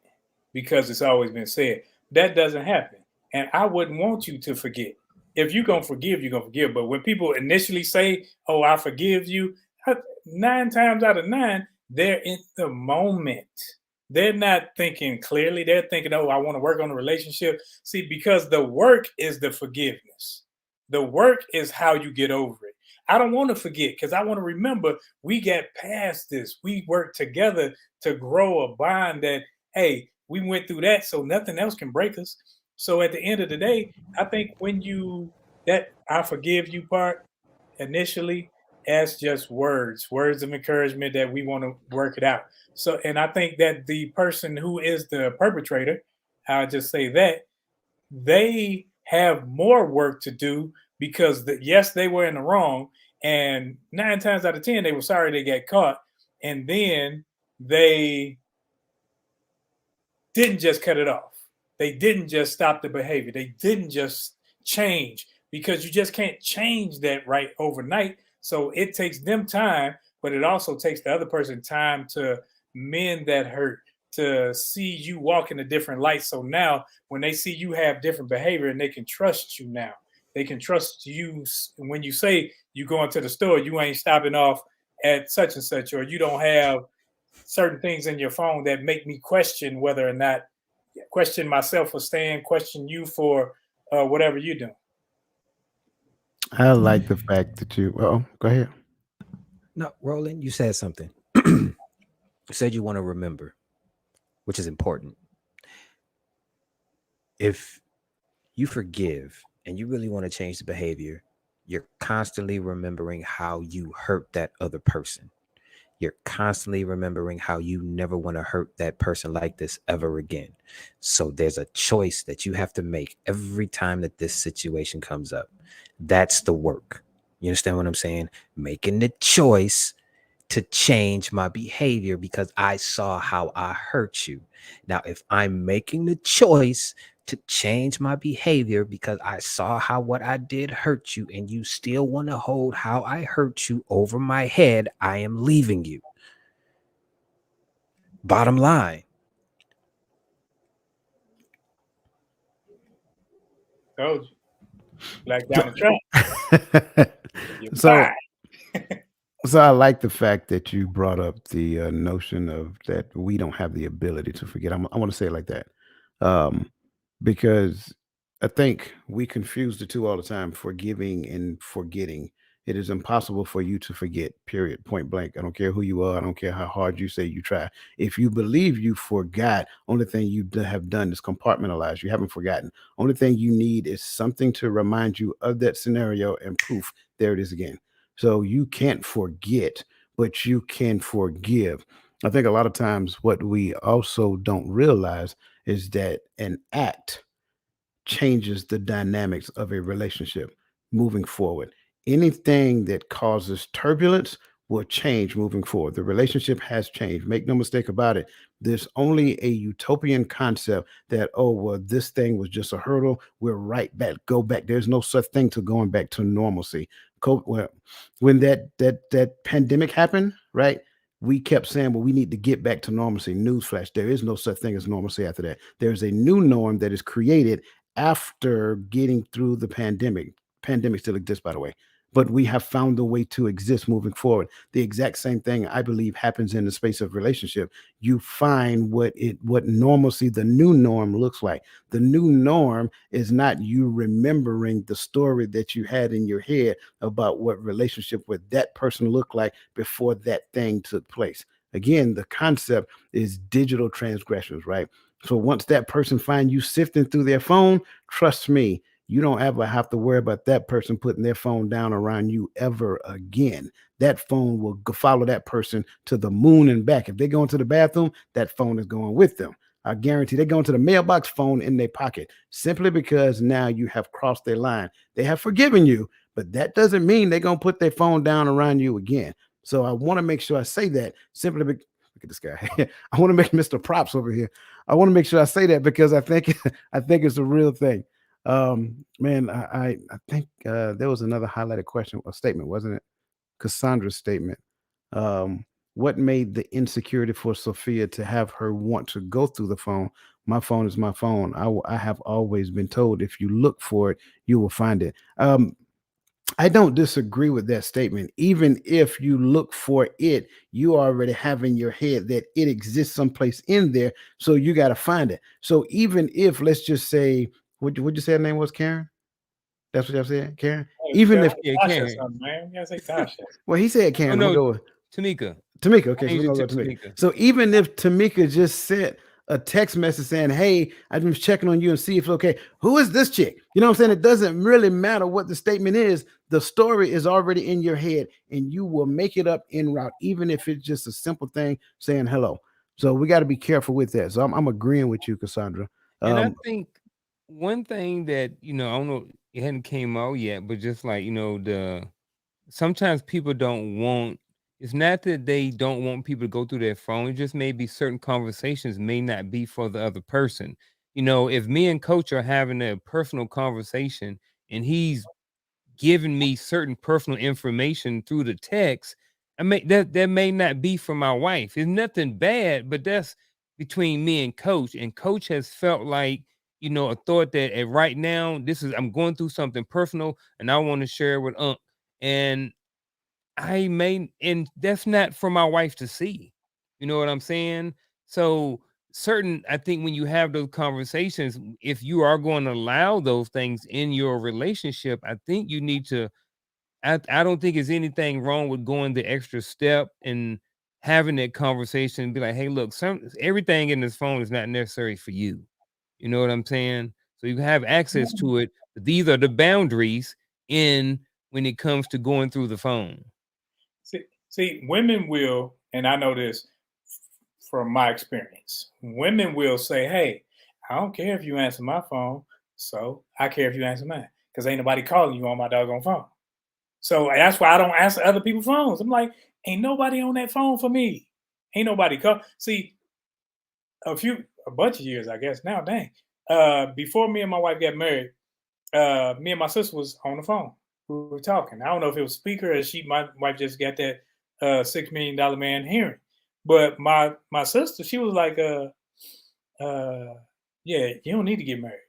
because it's always been said. That doesn't happen. And I wouldn't want you to forget. If you're going to forgive, you're going to forgive. But when people initially say, "Oh, I forgive you," 9 times out of 9, they're in the moment. They're not thinking clearly. They're thinking, "Oh, I want to work on a relationship." See, because the work is the forgiveness. The work is how you get over it. I don't want to forget because I want to remember we got past this. We worked together to grow a bond that, hey, we went through that, so nothing else can break us. So at the end of the day, I think when you that "I forgive you" part initially, as just words of encouragement that we want to work it out. So, and I think that the person who is the perpetrator, I'll just say that they have more work to do because yes, they were in the wrong, and 9 times out of 10 they were sorry they got caught, and then they didn't just cut it off. They didn't just stop the behavior. They didn't just change, because you just can't change that right overnight. So it takes them time, but it also takes the other person time to mend that hurt, to see you walk in a different light. So now when they see you have different behavior and they can trust you now, they can trust you when you say you going to the store, you ain't stopping off at such and such, or you don't have certain things in your phone that make me question whether or not question myself for staying, question you for whatever you do. I like the fact that you. Oh, go ahead. No, Roland, you said something. You said you want to remember, which is important. If you forgive and you really want to change the behavior, you're constantly remembering how you hurt that other person. You're constantly remembering how you never want to hurt that person like this ever again. So there's a choice that you have to make every time that this situation comes up. That's the work. You understand what I'm saying? Making the choice to change my behavior because I saw how I hurt you. Now, if I'm making the choice to change my behavior because I saw how what I did hurt you, and you still want to hold how I hurt you over my head, I am leaving you. Bottom line. Told you. Black down the track. You're so fine. so I like the fact that you brought up the notion of that we don't have the ability to forget. I want to say it like that, um, because I think we confuse the two all the time: forgiving and forgetting. It is impossible for you to forget. Period. Point blank. I don't care who you are. I don't care how hard you say you try. If you believe you forgot, only thing you have done is compartmentalize. You haven't forgotten. Only thing you need is something to remind you of that scenario, and poof, there it is again. So you can't forget, but you can forgive. I think a lot of times what we also don't realize is that an act changes the dynamics of a relationship moving forward. Anything that causes turbulence will change moving forward. The relationship has changed. Make no mistake about it. There's only a utopian concept that, oh, well, this thing was just a hurdle. We're right back, go back. There's no such thing to going back to normalcy. Well, when that pandemic happened, right? We kept saying, well, we need to get back to normalcy. Newsflash, there is no such thing as normalcy after that. There's a new norm that is created after getting through the pandemic. Pandemic still exists, by the way, but we have found a way to exist moving forward. The exact same thing I believe happens in the space of relationship. You find what normalcy, the new norm, looks like. The new norm is not you remembering the story that you had in your head about what relationship with that person looked like before that thing took place. Again, the concept is digital transgressions, right? So once that person find you sifting through their phone, trust me, you don't ever have to worry about that person putting their phone down around you ever again. That phone will follow that person to the moon and back. If they go into the bathroom, that phone is going with them. I guarantee they go into the mailbox, phone in their pocket, simply because now you have crossed their line. They have forgiven you, but that doesn't mean they're going to put their phone down around you again. So I want to make sure I say that simply because, look at this guy. I want to make Mr. Props over here. I want to make sure I say that because I think I think it's a real thing. Man, I think there was another highlighted question or statement, wasn't it? Cassandra's statement. What made the insecurity for Sophia to have her want to go through the phone? My phone is my phone. I have always been told if you look for it, you will find it. I don't disagree with that statement. Even if you look for it, you already have in your head that it exists someplace in there. So you got to find it. So even if, let's just say, would you say her name was Karen? That's what y'all said, Karen? Hey, you Even gotta if, say Yeah, Tasha or Karen. something, man. You gotta say Tasha. well, he said Oh Karen. I'm going no, to go with Tamika. Tamika. Okay, so Change we're it going to to go with Tamika. Tamika. So even if Tamika just sent a text message saying, hey, I'm just checking on you and see if it's okay. Who is this chick? You know what I'm saying? It doesn't really matter what the statement is. The story is already in your head and you will make it up en route, even if it's just a simple thing saying hello. So we got to be careful with that. So I'm agreeing with you, Cassandra. And I Um, think one thing that, I don't know, it hadn't came out yet, but just like, the sometimes people don't want, it's not that they don't want people to go through their phone. It just maybe certain conversations may not be for the other person. If me and coach are having a personal conversation and he's giving me certain personal information through the text, I may that may not be for my wife. It's nothing bad, but that's between me and coach. And coach has felt like, a thought that right now, I'm going through something personal and I want to share it with Unc. And and that's not for my wife to see. You know what I'm saying? So I think when you have those conversations, if you are going to allow those things in your relationship, I think you need to, I don't think there's anything wrong with going the extra step and having that conversation and be like, hey, look, everything in this phone is not necessary for you. You know what I'm saying? So you have access to it, but these are the boundaries in when it comes to going through the phone. See, women will, and I know this from my experience. Women will say, "Hey, I don't care if you answer my phone, so I care if you answer mine, because ain't nobody calling you on my doggone phone." So that's why I don't answer other people's phones. I'm like, ain't nobody on that phone for me. Ain't nobody call. See, a bunch of years, I guess now. Dang. Before me and my wife got married, me and my sister was on the phone. We were talking. I don't know if it was speaker or my wife just got that $6 million man hearing. But my sister, she was like, yeah, you don't need to get married.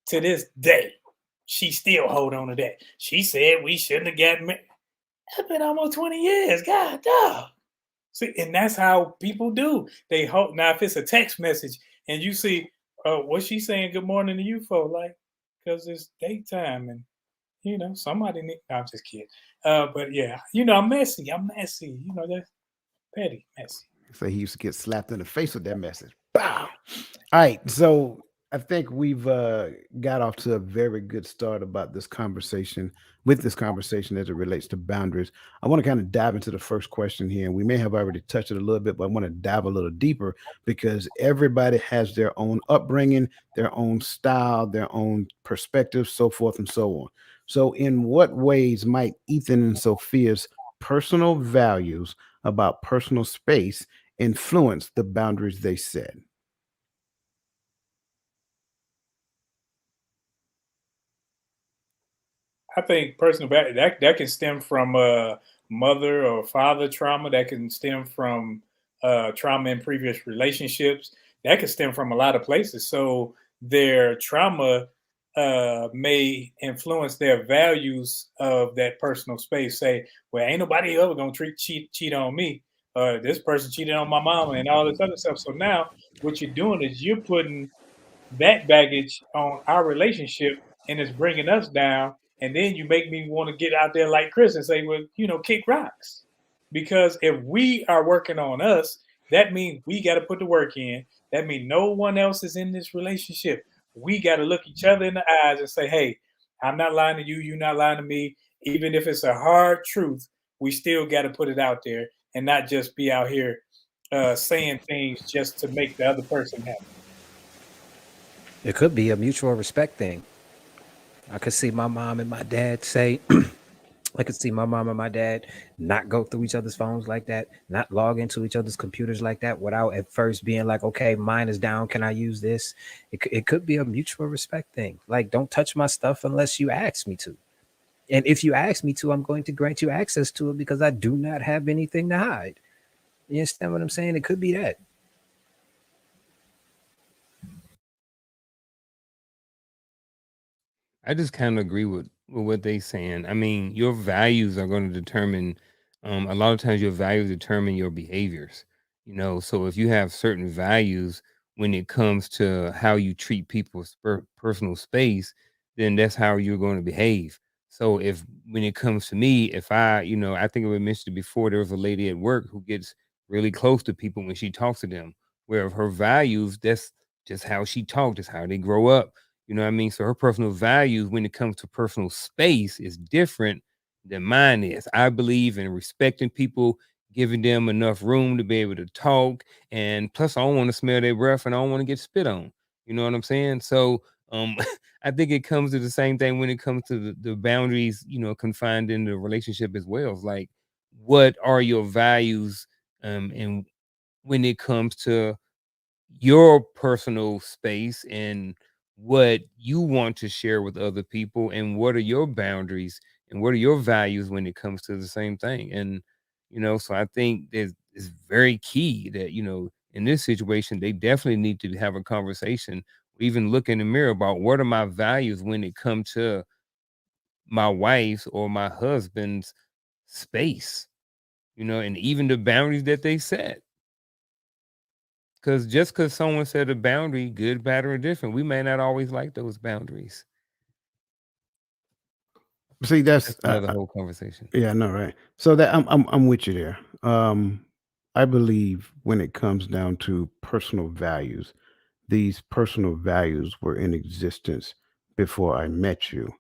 To this day, she still hold on to that. She said we shouldn't have gotten married. It's been almost 20 years. God dog. See, and that's how people do. They hope now if it's a text message and you see what she's saying good morning to you for, like, because it's daytime and somebody need, no, I'm just kidding. But yeah, I'm messy. I'm messy. That's petty, messy. so he used to get slapped in the face with that message. Bow. All right. So I think we've got off to a very good start about this conversation, as it relates to boundaries. I want to kind of dive into the first question here. And we may have already touched it a little bit, but I want to dive a little deeper because everybody has their own upbringing, their own style, their own perspective, so forth and so on. So, in what ways might Ethan and Sophia's personal values about personal space influence the boundaries they set? I think personal that can stem from mother or father trauma. That can stem from trauma in previous relationships. That can stem from a lot of places. So their trauma may influence their values of that personal space. Say, well, ain't nobody ever gonna cheat on me. This person cheated on my mama and all this other stuff. So now what you're doing is you're putting that baggage on our relationship and it's bringing us down. And then you make me want to get out there like Chris and say, well, kick rocks. Because if we are working on us, that means we got to put the work in. That means no one else is in this relationship. We got to look each other in the eyes and say, hey, I'm not lying to you. You're not lying to me. Even if it's a hard truth, we still got to put it out there and not just be out here saying things just to make the other person happy. It could be a mutual respect thing. I could see my mom and my dad say, I could see my mom and my dad not go through each other's phones like that, not log into each other's computers like that without at first being like, okay, mine is down. Can I use this? It could be a mutual respect thing. Like, don't touch my stuff unless you ask me to. And if you ask me to, I'm going to grant you access to it because I do not have anything to hide. You understand what I'm saying? It could be that. I just kind of agree with what they saying. I mean, your values are going to determine. A lot of times, your values determine your behaviors. So if you have certain values when it comes to how you treat people's personal space, then that's how you're going to behave. So if when it comes to me, if I think I mentioned it before, there was a lady at work who gets really close to people when she talks to them. Where of her values, that's just how she talked, that's how they grow up. You know what I mean? So her personal values when it comes to personal space is different than mine is. I believe in respecting people, giving them enough room to be able to talk. And plus, I don't want to smell their breath and I don't want to get spit on. You know what I'm saying? So I think it comes to the same thing when it comes to the boundaries, confined in the relationship as well. It's like, what are your values? And when it comes to your personal space and what you want to share with other people and what are your boundaries and what are your values when it comes to the same thing. And so I think that it's very key that in this situation they definitely need to have a conversation, even look in the mirror about what are my values when it comes to my wife's or my husband's space, and even the boundaries that they set. Because just because someone set a boundary, good, bad, or different, we may not always like those boundaries. See, That's another whole conversation. yeah, I know, right? So that I'm with you there. I believe when it comes down to personal values, these personal values were in existence before I met you,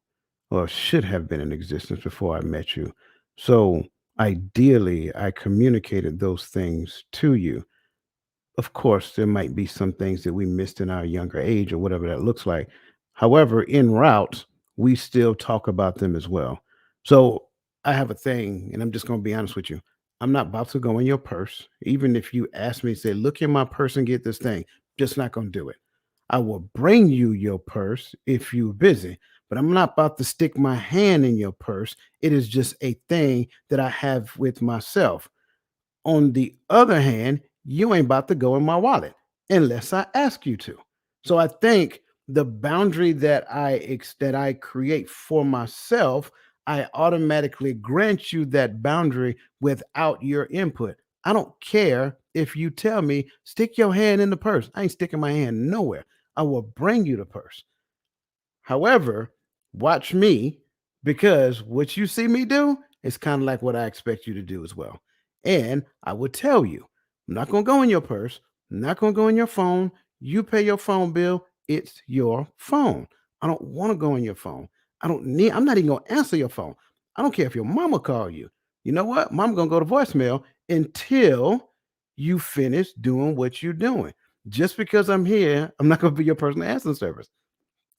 or should have been in existence before I met you. So ideally, I communicated those things to you. Of course, there might be some things that we missed in our younger age or whatever that looks like. However, en route, we still talk about them as well. So I have a thing, and I'm just going to be honest with you. I'm not about to go in your purse. Even if you ask me, say, look in my purse and get this thing, just not going to do it. I will bring you your purse if you're busy, but I'm not about to stick my hand in your purse. It is just a thing that I have with myself. On the other hand, you ain't about to go in my wallet unless I ask you to. So I think the boundary that I create for myself, I automatically grant you that boundary without your input. I don't care if you tell me stick your hand in the purse. I ain't sticking my hand nowhere. I will bring you the purse. However, watch me because what you see me do is kind of like what I expect you to do as well. And I will tell you, I'm not going to go in your purse, I'm not going to go in your phone. You pay your phone bill, it's your phone. I don't want to go in your phone. I'm not even going to answer your phone. I don't care if your mama call you. You know what? Mom going to go to voicemail until you finish doing what you're doing. Just because I'm here, I'm not going to be your personal answering service.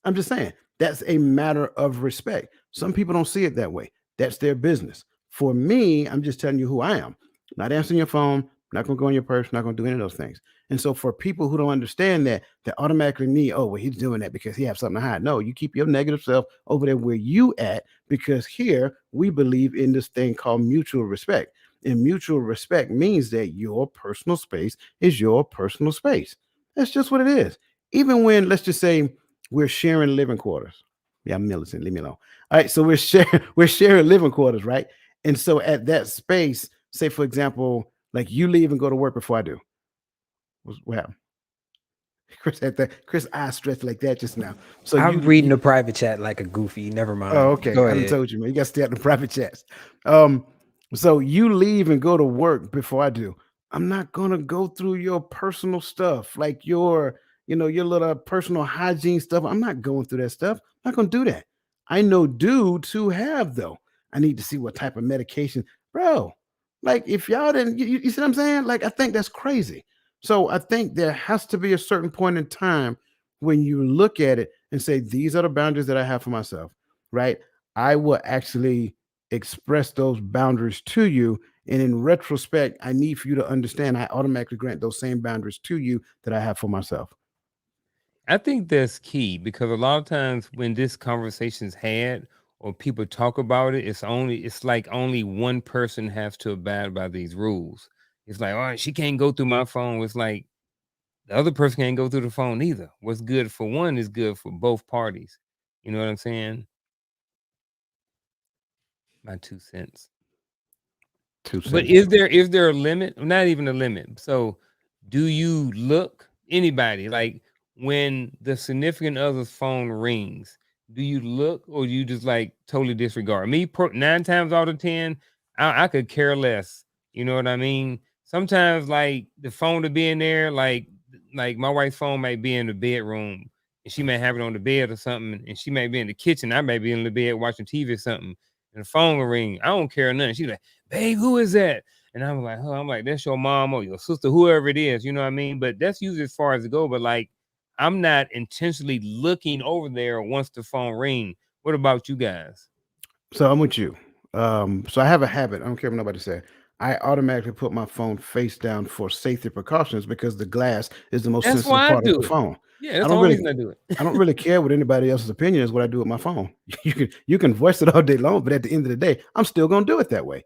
I'm just saying that's a matter of respect. Some people don't see it that way. That's their business. For me, I'm just telling you who I am. Not answering your phone, not gonna go in your purse, not gonna do any of those things. And so for people who don't understand that, they automatically need, oh, well, he's doing that because he has something to hide. No, you keep your negative self over there where you at, because here we believe in this thing called mutual respect. And mutual respect means that your personal space is your personal space. That's just what it is. Even when, let's just say, we're sharing living quarters. Yeah, I'm Millicent, leave me alone. All right, so we're sharing living quarters, right? And so at that space, say for example, like you leave and go to work before I do. What happened? Chris had that. Chris eyes stretched like that just now. So I'm reading the private chat like a goofy. Never mind. Oh, okay. Go I done ahead. told you, man. You got to stay out in the private chats. Um, so you leave and go to work before I do. I'm not gonna go through your personal stuff, like your little personal hygiene stuff. I'm not going through that stuff. I'm not gonna do that. I know dudes who have though. I need to see what type of medication, bro. Like if y'all didn't, you see what I'm saying? Like I think that's crazy. So I think there has to be a certain point in time when you look at it and say, these are the boundaries that I have for myself, right? I will actually express those boundaries to you. And in retrospect, I need for you to understand I automatically grant those same boundaries to you that I have for myself. I think that's key because a lot of times when this conversation's had or people talk about it, it's like only one person has to abide by these rules. It's like, all right, she can't go through my phone. It's like the other person can't go through the phone either. What's good for one is good for both parties. You know what I'm saying? My 2 cents. But 2 cents. is there a limit? Not even a limit. So do you look anybody like when the significant other's phone rings? Do you look or do you just like totally disregard? Me, 9 times out of 10, I could care less. You know what I mean? Sometimes like the phone to be in there, like my wife's phone might be in the bedroom and she may have it on the bed or something, and she may be in the kitchen. I may be in the bed watching TV or something, and the phone will ring. I don't care nothing. She's like, babe, who is that? And I'm like, oh, I'm like, that's your mom or your sister, whoever it is, you know what I mean? But that's usually as far as it go. But like, I'm not intentionally looking over there once the phone ring. What about you guys? So I'm with you. So I have a habit. I don't care what nobody say. I automatically put my phone face down for safety precautions because the glass is the most That's sensitive why I part of do the it. phone. Yeah, I that's the don't only really reason I do it. I don't really care what anybody else's opinion is what I do with my phone. You can voice it all day long, but at the end of the day, I'm still gonna do it that way.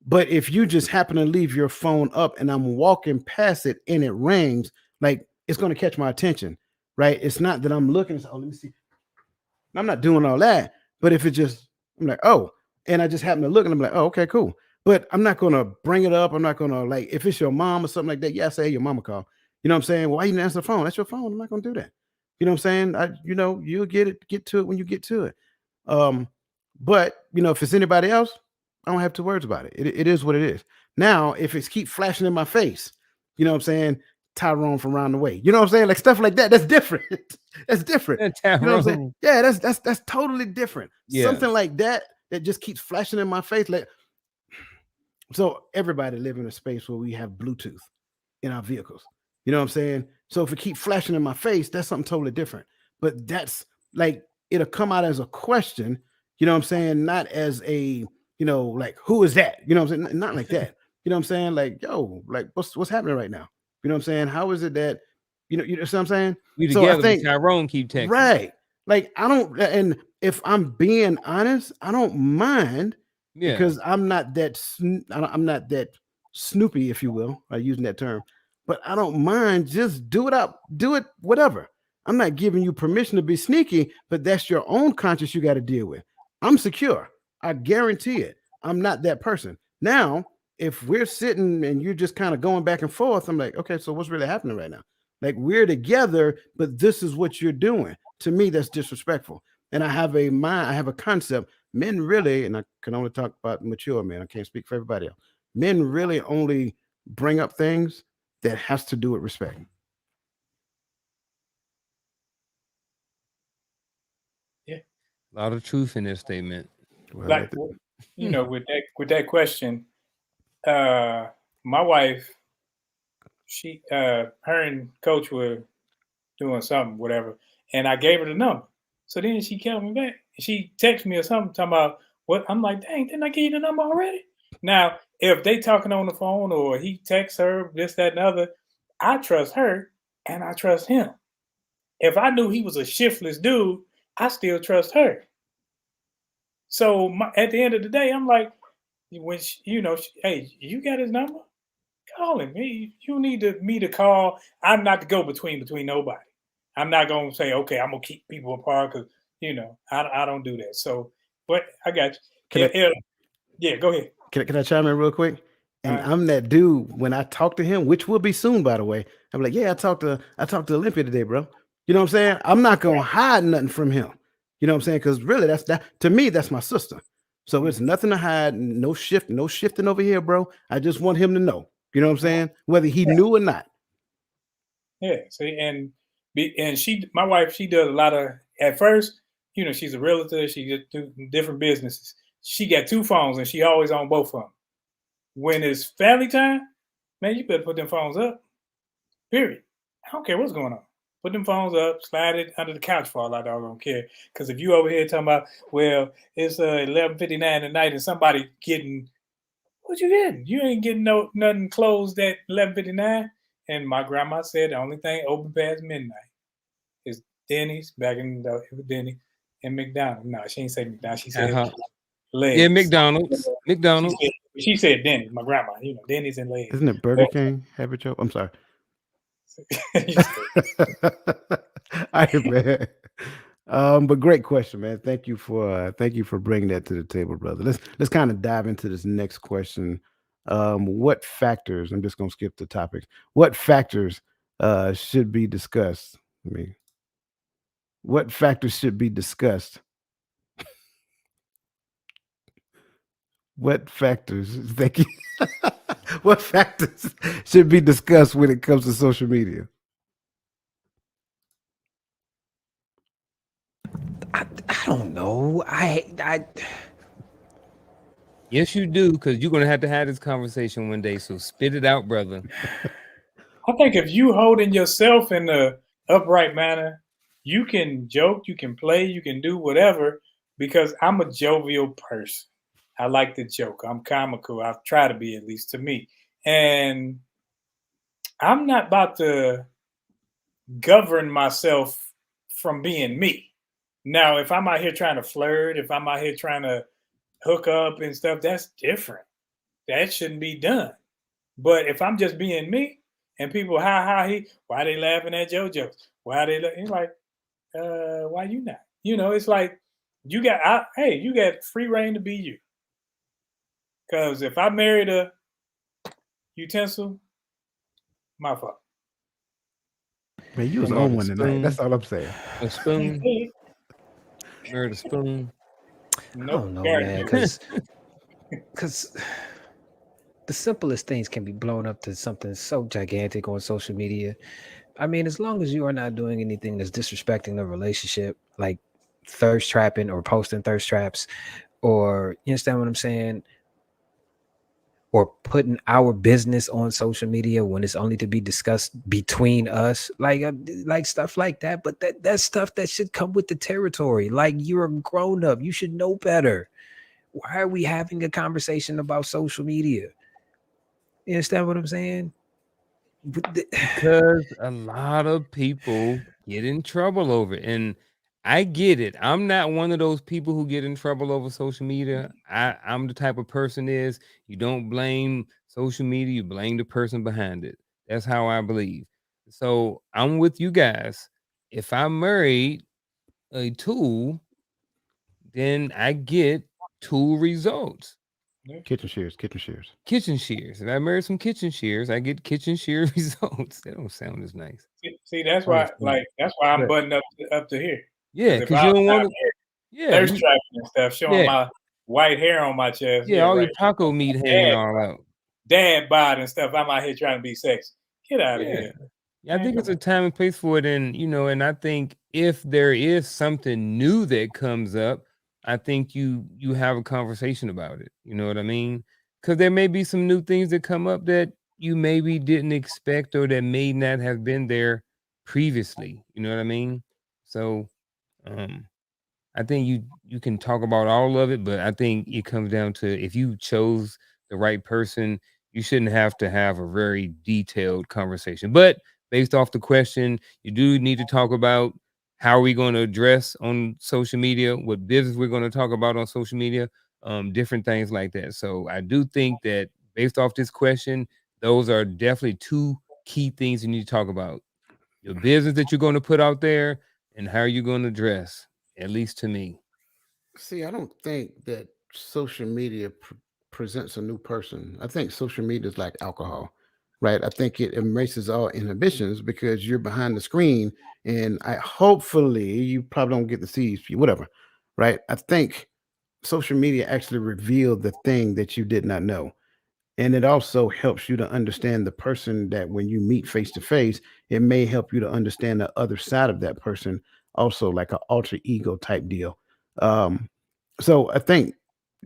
But if you just happen to leave your phone up and I'm walking past it and it rings, like it's gonna catch my attention, right? It's not that I'm looking, oh, let me see. I'm not doing all that. But if it just, I'm like, oh, and I just happen to look and I'm like, oh, okay, cool. But I'm not gonna bring it up. I'm not gonna like if it's your mom or something like that. Yeah, I say hey, your mama call. You know what I'm saying? Well, why you didn't answer the phone? That's your phone. I'm not gonna do that. You know what I'm saying? You'll get to it when you get to it. Um, but if it's anybody else, I don't have two words about it. It is what it is. Now, if it's keep flashing in my face, you know what I'm saying? Tyrone from around the way. You know what I'm saying? Like stuff like that. That's different. That's different. You know what I'm saying? Tyrone. Yeah, that's totally different. Yeah. Something like that that just keeps flashing in my face. Like so, everybody live in a space where we have Bluetooth in our vehicles. You know what I'm saying? So if it keep flashing in my face, that's something totally different. But that's like it'll come out as a question. You know what I'm saying? Not as a like who is that? You know what I'm saying? Not like that. You know what I'm saying? Like yo, like what's happening right now? You know what I'm saying? How is it that you know what I'm saying? We So I together, but think Tyrone keep texting. right. Like I don't, and if I'm being honest, I don't mind Yeah. because I'm not that I'm not that snoopy, if you will, by using that term. But I don't mind. Just do it up, do it, whatever. I'm not giving you permission to be sneaky, but that's your own conscience you got to deal with. I'm secure. I guarantee it. I'm not that person. Now, if we're sitting and you're just kind of going back and forth, I'm like, okay, so what's really happening right now? Like we're together, but this is what you're doing. To me, that's disrespectful. And I have a mind, I have a concept. Men really, and I can only talk about mature men. I can't speak for everybody else. Men really only bring up things that has to do with respect. Yeah. A lot of truth in this statement. Well, Like with that question, my wife, her and coach were doing something, whatever, and I gave her the number. So then she called me back. She texted me or something talking about, What? I'm like, dang, didn't I give you the number already? Now, if they talking on the phone or he texts her, this, that, and other, I trust her and I trust him. If I knew he was a shiftless dude, I still trust her. So at the end of the day, I'm like, when hey, you got his number? Call him. You need me to call. I'm not to go between nobody. I'm not gonna say, okay, I'm gonna keep people apart because I don't do that. So, but I got Can you. I Yeah, go ahead. can I chime in real quick? And Uh, I'm that dude when I talk to him, which will be soon, by the way. I'm like, yeah, I talked to Olympia today, bro. You know what I'm saying? I'm not gonna hide nothing from him. You know what I'm saying? Because really, that to me, that's my sister. So it's nothing to hide, no shifting over here, bro. I just want him to know. You know what I'm saying? Whether he knew or not. Yeah, see, and my wife, she does a lot of. At first, she's a realtor. She just do different businesses. She got 2 phones, and she always on both of them. When it's family time, man, you better put them phones up. Period. I don't care what's going on. Put them phones up, slide it under the couch for all I don't care. Because if you over here talking about, well, it's 11:59 at night, and somebody getting, what you getting? You ain't getting nothing closed at 11:59. And my grandma said the only thing open past midnight is Denny's, back in the Denny, and McDonald's. No, she ain't say McDonald's. She said Uh-huh. legs. Yeah, McDonald's. McDonald's. She said Denny's. My grandma, Denny's and legs. Isn't it Burger King? Habit Joe? I'm sorry. All right, man. But great question, man. Thank you for bringing that to the table, brother. Let's kind of dive into this next question. What factors? I'm just gonna skip the topic. What factors should be discussed? What factors should be discussed? What factors? Thank you. What factors should be discussed when it comes to social media? I don't know. Yes, you do, because you're gonna have to have this conversation one day. So spit it out, brother. I think if you holding yourself in the upright manner, you can joke, you can play, you can do whatever. Because I'm a jovial person. I like to joke. I'm comical. I try to be, at least to me. And I'm not about to govern myself from being me. Now, if I'm out here trying to flirt, if I'm out here trying to hook up and stuff, that's different. That shouldn't be done. But if I'm just being me and people, why they laughing at Joe jokes? Why they, he's like, why you not? It's like, you got free reign to be you. Because if I married a utensil, my fault. Man, you was Come on, on one tonight. spoon. That's all I'm saying. A spoon. Married a spoon. I don't know, man, because the simplest things can be blown up to something so gigantic on social media. I mean, as long as you are not doing anything that's disrespecting the relationship, like thirst trapping or posting thirst traps, or you understand what I'm saying, or putting our business on social media when it's only to be discussed between us, like stuff like that. But that's stuff that should come with the territory. Like, you're a grown up, you should know better. Why are we having a conversation about social media? You understand what I'm saying? Because a lot of people get in trouble over it. And I get it. I'm not one of those people who get in trouble over social media. I'm the type of person is, you don't blame social media, you blame the person behind it. That's how I believe. So I'm with you guys. If I married a tool, then I get tool results. Kitchen shears. Kitchen shears. If I married some kitchen shears, I get kitchen shear results. They don't sound as nice. See, that's why, I'm But- buttoned up to here. Yeah, because you don't want to. Thirst trapping and stuff, showing my white hair on my chest. Yeah, all your taco meat hanging all out. Dad bod and stuff. I'm out here trying to be sexy. Get out of here. Yeah, I think it's a time and place for it, and I think if there is something new that comes up, I think you have a conversation about it. You know what I mean? Because there may be some new things that come up that you maybe didn't expect or that may not have been there previously. You know what I mean? So, I think you can talk about all of it, but I think it comes down to if you chose the right person, you shouldn't have to have a very detailed conversation. But based off the question, you do need to talk about how are we going to address on social media, what business we're going to talk about on social media, different things like that. So I do think that based off this question, those are definitely two key things you need to talk about. Your business that you're going to put out there and how you're going to dress, at least to me. See, I don't think that social media presents a new person. I think social media is like alcohol, right? I think it erases all inhibitions because you're behind the screen, and I hopefully you probably don't get to see whatever, right? I think social media actually revealed the thing that you did not know. And it also helps you to understand the person that when you meet face to face, it may help you to understand the other side of that person, also like an alter ego type deal. Um, so I think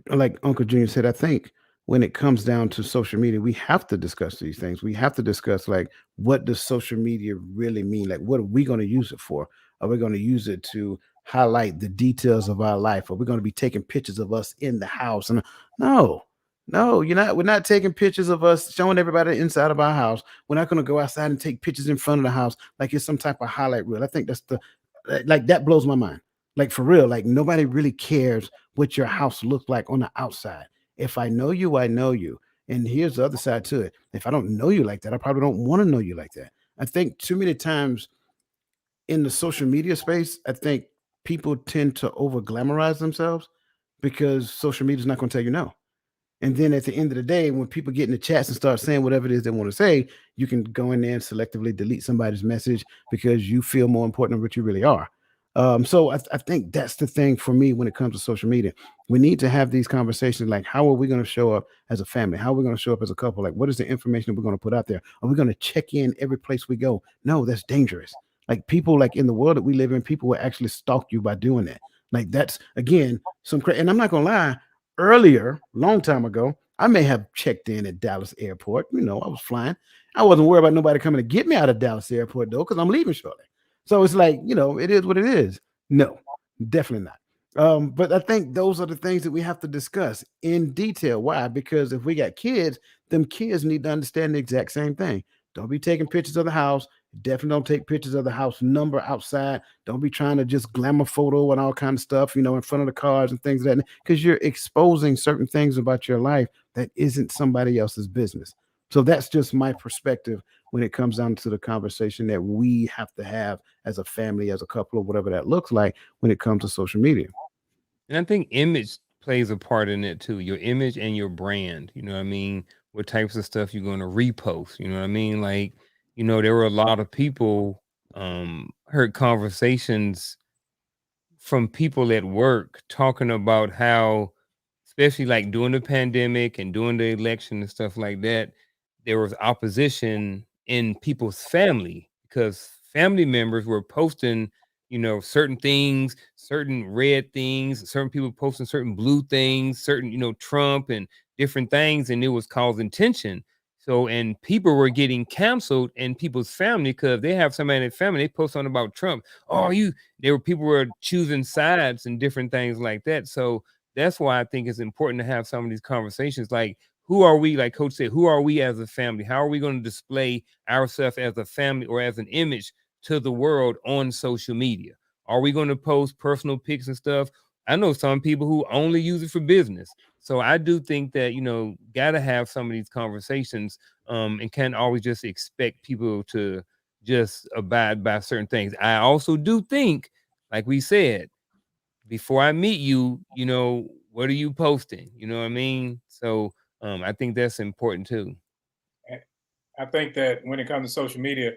like Uncle Junior said, I think when it comes down to social media, we have to discuss these things. We have to discuss like what does social media really mean? Like what are we going to use it for? Are we going to use it to highlight the details of our life? Are we going to be taking pictures of us in the house? And no, no, you're not. We're not taking pictures of us showing everybody the inside of our house. We're not going to go outside and take pictures in front of the house like it's some type of highlight reel. I think that's the like that blows my mind. Like for real, like nobody really cares what your house looks like on the outside. If I know you, I know you. And here's the other side to it. If I don't know you like that, I probably don't want to know you like that. I think too many times in the social media space, I think people tend to over glamorize themselves because social media is not going to tell you no. And then at the end of the day, when people get in the chats and start saying whatever it is they want to say, you can go in there and selectively delete somebody's message because you feel more important than what you really are. So I think that's the thing for me when it comes to social media. We need to have these conversations like, how are we going to show up as a family? How are we going to show up as a couple? Like, what is the information we're going to put out there? Are we going to check in every place we go? No, that's dangerous. Like people, like in the world that we live in, people will actually stalk you by doing that. Like that's again some crazy. And I'm not gonna lie, earlier, long time ago, I may have checked in at Dallas Airport. You know, I was flying. I wasn't worried about nobody coming to get me out of Dallas Airport though, because I'm leaving shortly. So it's like, you know, it is what it is. No, definitely not. But I think those are the things that we have to discuss in detail. Why? Because if we got kids, them kids need to understand the exact same thing. Don't be taking pictures of the house. Definitely don't take pictures of the house number outside. Don't be trying to just glamour photo and all kind of stuff, you know, in front of the cars and things like that, because you're exposing certain things about your life that isn't somebody else's business. So that's just my perspective when it comes down to the conversation that we have to have as a family, as a couple, or whatever that looks like when it comes to social media. And I think image plays a part in it too. Your image and your brand. You know what I mean? What types of stuff you're going to repost. You know what I mean? Like, there were a lot of people heard conversations from people at work talking about how, especially like during the pandemic and during the election and stuff like that, there was opposition in people's family because family members were posting, certain things, certain red things, certain people posting certain blue things, certain, Trump and different things, and it was causing tension. So, and people were getting canceled in people's family because they have somebody in their family, they post on about Trump. Oh, people were choosing sides and different things like that. So that's why I think it's important to have some of these conversations. Like, who are we? Like Coach said, who are we as a family? How are we going to display ourselves as a family or as an image to the world on social media? Are we going to post personal pics and stuff? I know some people who only use it for business. So I do think that, got to have some of these conversations, and can't always just expect people to just abide by certain things. I also do think, like we said, before I meet you, what are you posting? You know what I mean? So I think that's important too. I think that when it comes to social media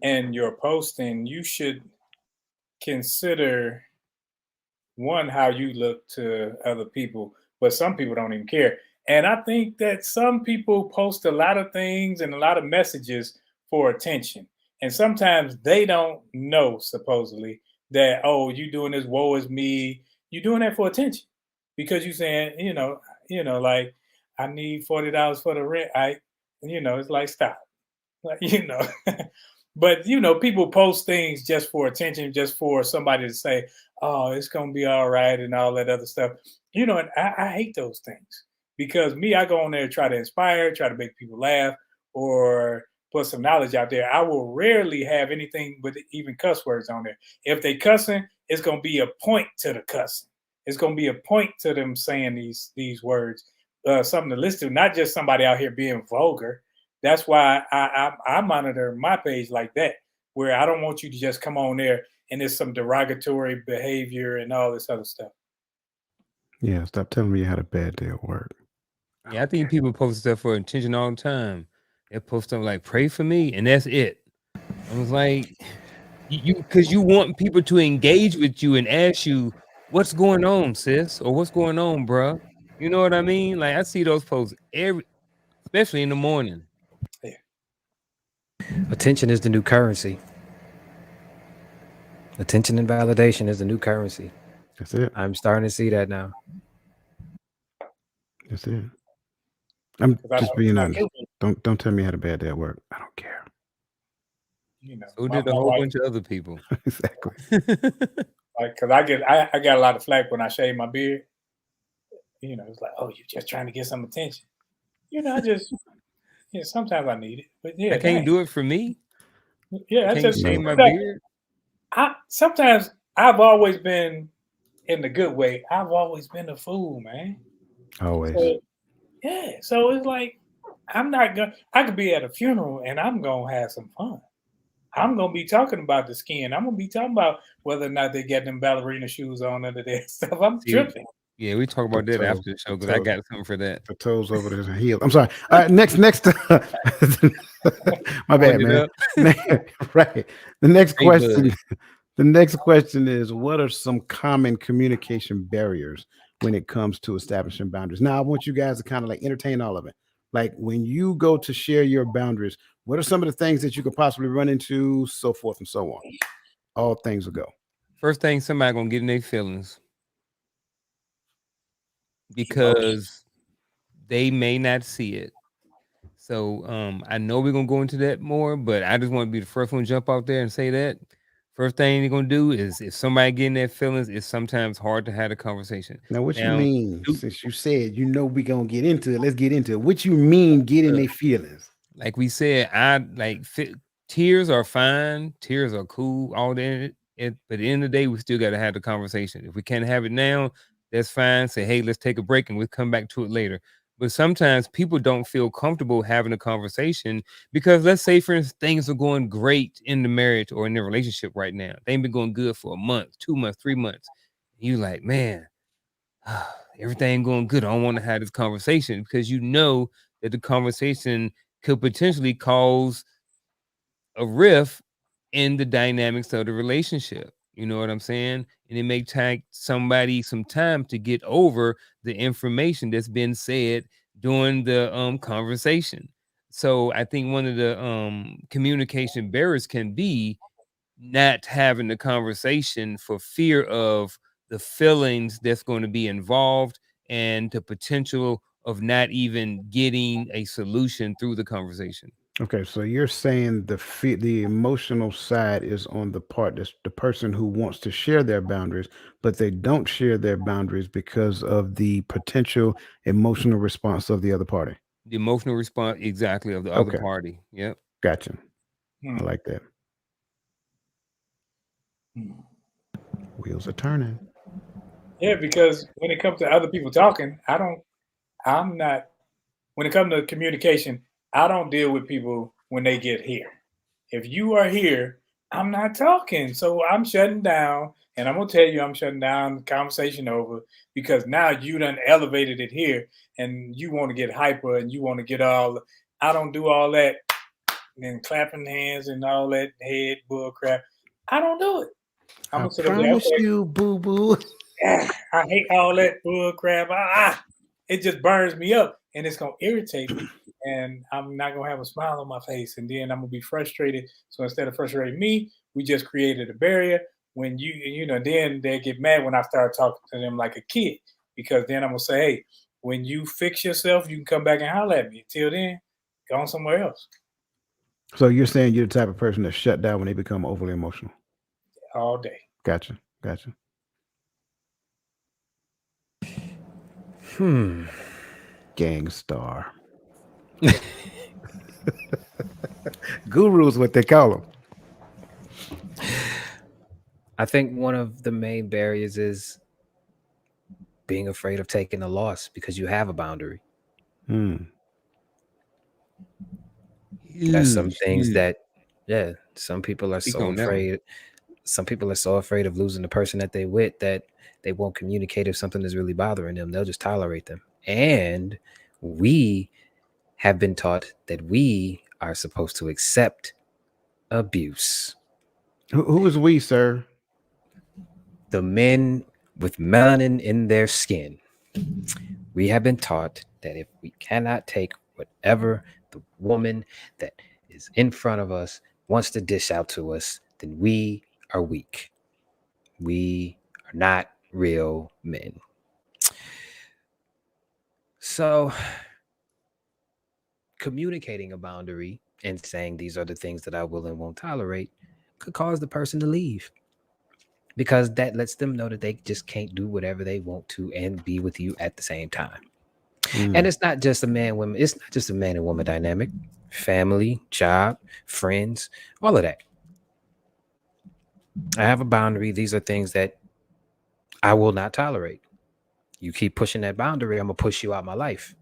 and your posting, you should consider one, how you look to other people, but some people don't even care. And I think that some people post a lot of things and a lot of messages for attention. And sometimes they don't know, supposedly, that, oh, you doing this, woe is me. You're doing that for attention because you're saying, like, I need $40 for the rent. It's like, stop. Like, But people post things just for attention, just for somebody to say, "Oh, it's gonna be all right," and all that other stuff. And I hate those things because I go on there to try to inspire, try to make people laugh, or put some knowledge out there. I will rarely have anything with even cuss words on there. If they cussing, it's gonna be a point to the cussing. It's gonna be a point to them saying these words, something to listen to, not just somebody out here being vulgar. That's why I monitor my page like that, where I don't want you to just come on there and there's some derogatory behavior and all this other stuff. Yeah, stop telling me you had a bad day at work. Yeah, I think people post stuff for attention all the time. They post stuff like "pray for me" and that's it. I was like, because you want people to engage with you and ask you what's going on, sis, or what's going on, bruh. You know what I mean? Like I see those posts especially in the morning. Yeah. Attention is the new currency. Attention and validation is the new currency. That's it. I'm starting to see that now. That's it. I'm 'Cause I just know being my honest. children, Don't tell me you had a bad day at work. I don't care. So my did a whole wife, bunch of other people. Exactly. because I got a lot of flack when I shave my beard. It's like, oh, you're just trying to get some attention. I just sometimes I need it, but yeah, I can't dang. do it for me. Yeah, I that's can't just shave my sometimes beard. sometimes I've always been in the good way. I've always been a fool, man. Always. So yeah, so it's like I'm not gonna. I could be at a funeral and I'm gonna have some fun. I'm gonna be talking about the skin. I'm gonna be talking about whether or not they get them ballerina shoes on under their stuff. I'm See, tripping. yeah, we talk The about that toe. after the show because I got something for that. The toes over the heel. I'm sorry. All right, next. My bad, Point it man. up. Right. The next Hey, question. bud. The next question is: what are some common communication barriers when it comes to establishing boundaries? Now, I want you guys to kind of like entertain all of it. Like when you go to share your boundaries, what are some of the things that you could possibly run into, so forth and so on? All things will go. First thing, somebody gonna get in their feelings Emotion. because they may not see it. So I know we're gonna go into that more, but I just want to be the first one to jump out there and say that. First thing you're gonna do is if somebody getting their feelings, it's sometimes hard to have a conversation. Now, what you Now, mean? Since you said we gonna get into it, let's get into it. What you mean getting their feelings? like we said, tears are fine, tears are cool, all that. But at the end of the day, we still got to have the conversation. If we can't have it now, that's fine. Say, hey, let's take a break and we'll come back to it later. But sometimes people don't feel comfortable having a conversation because, let's say, for instance, things are going great in the marriage or in the relationship right now. They've been going good for a month, 2 months, 3 months. You like, man, everything going good. I don't want to have this conversation because you know that the conversation could potentially cause a rift in the dynamics of the relationship. You know what I'm saying? And it may take somebody some time to get over the information that's been said during the conversation. So I think one of the communication barriers can be not having the conversation for fear of the feelings that's going to be involved and the potential of not even getting a solution through the conversation. Okay, so you're saying the emotional side is on the part that's the person who wants to share their boundaries, but they don't share their boundaries because of the potential emotional response of the other party. The emotional response exactly of the other Okay, party. Yep. gotcha. I Hmm. like that. Hmm. Wheels are turning. Yeah, because when it comes to other people talking, I'm not, when it comes to communication, I don't deal with people when they get here. If you are here, I'm not talking. So I'm shutting down and I'm gonna tell you I'm shutting down, conversation over, because now you done elevated it here and you want to get hyper and you want to get all, I don't do all that and clapping hands and all that head bull crap. I don't do it. I'm I gonna sit up there, promise okay. you, boo boo. I hate all that bull crap. It just burns me up and it's gonna irritate me. And I'm not gonna have a smile on my face. And then I'm gonna be frustrated. So instead of frustrating me, we just created a barrier. When then they get mad when I start talking to them like a kid. Because then I'm gonna say, hey, when you fix yourself, you can come back and holler at me. Until then, go on somewhere else. So you're saying you're the type of person that's shut down when they become overly emotional. all day. Gotcha. Gotcha. Hmm. Gang star. Guru is what they call them. I think one of the main barriers is being afraid of taking a loss because you have a boundary. Hmm. There's some things Huge. that, yeah, some people are Speak so on that one. afraid. Some people are so afraid of losing the person that they with that they won't communicate if something is really bothering them. They'll just tolerate them. And we have been taught that we are supposed to accept abuse. Who is we, sir? The men with melanin in their skin. We have been taught that if we cannot take whatever the woman that is in front of us wants to dish out to us, then we are weak. We are not real men. So, communicating a boundary and saying these are the things that I will and won't tolerate could cause the person to leave because that lets them know that they just can't do whatever they want to and be with you at the same time. And it's not just a man woman, it's not just a man and woman dynamic. Family, job, friends, all of that. I have a boundary. These are things that I will not tolerate. You keep pushing that boundary, I'm gonna push you out my life.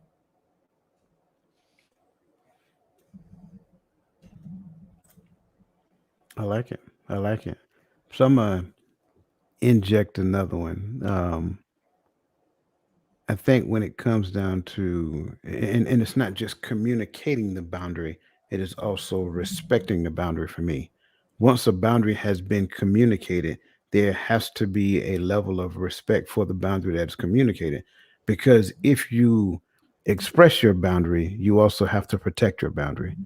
I like it. I like it. So I'm gonna inject another one. I think when it comes down to, and it's not just communicating the boundary, it is also respecting the boundary for me. Once a boundary has been communicated, there has to be a level of respect for the boundary that's communicated. Because if you express your boundary, you also have to protect your boundary.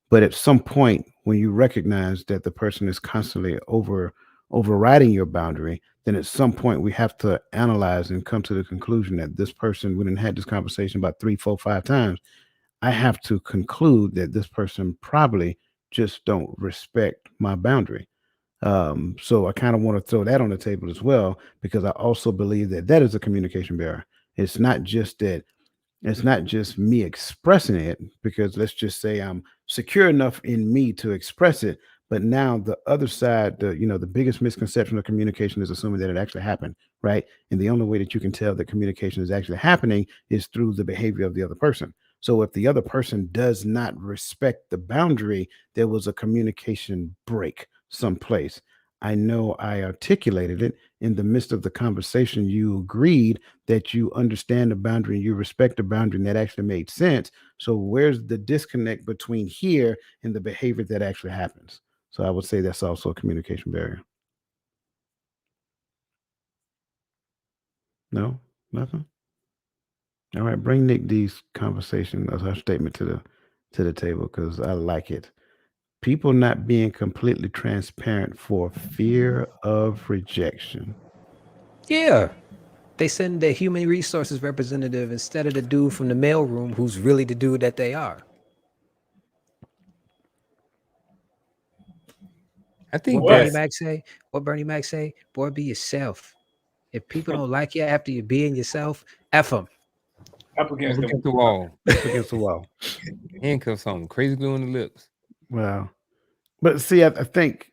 But at some point, when you recognize that the person is constantly overriding your boundary, then at some point we have to analyze and come to the conclusion that this person, we didn't had this conversation about three, four, 5 times. I have to conclude that this person probably just don't respect my boundary. So I kind of want to throw that on the table as well, because I also believe that that is a communication barrier. It's not just that it's not just me expressing it, because let's just say I'm secure enough in me to express it. But now the other side, the biggest misconception of communication is assuming that it actually happened, right? And the only way that you can tell that communication is actually happening is through the behavior of the other person. So if the other person does not respect the boundary, there was a communication break someplace. I know I articulated it in the midst of the conversation. You agreed that you understand the boundary and you respect the boundary, and that actually made sense. So where's the disconnect between here and the behavior that actually happens? So I would say that's also a communication barrier. No, nothing. All right, bring Nick D's conversation as her statement to the table, because I like it. People not being completely transparent for fear of rejection. Yeah. They send their human resources representative instead of the dude from the mailroom who's really the dude that they are. I What think Bernie What? that's Mac say? What Bernie Mac say? Boy, be yourself. If people don't like you after you being yourself, F them. Up up against the against the wall, Up against the wall. handcuffs on, crazy glue on the lips. Wow. But see, I think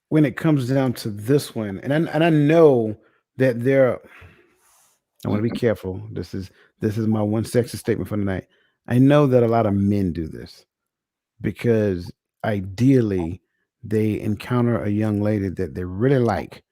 when it comes down to this one, and I know that there, I want to be careful. This is my one sexist statement for the night. I know that a lot of men do this because ideally they encounter a young lady that they really like,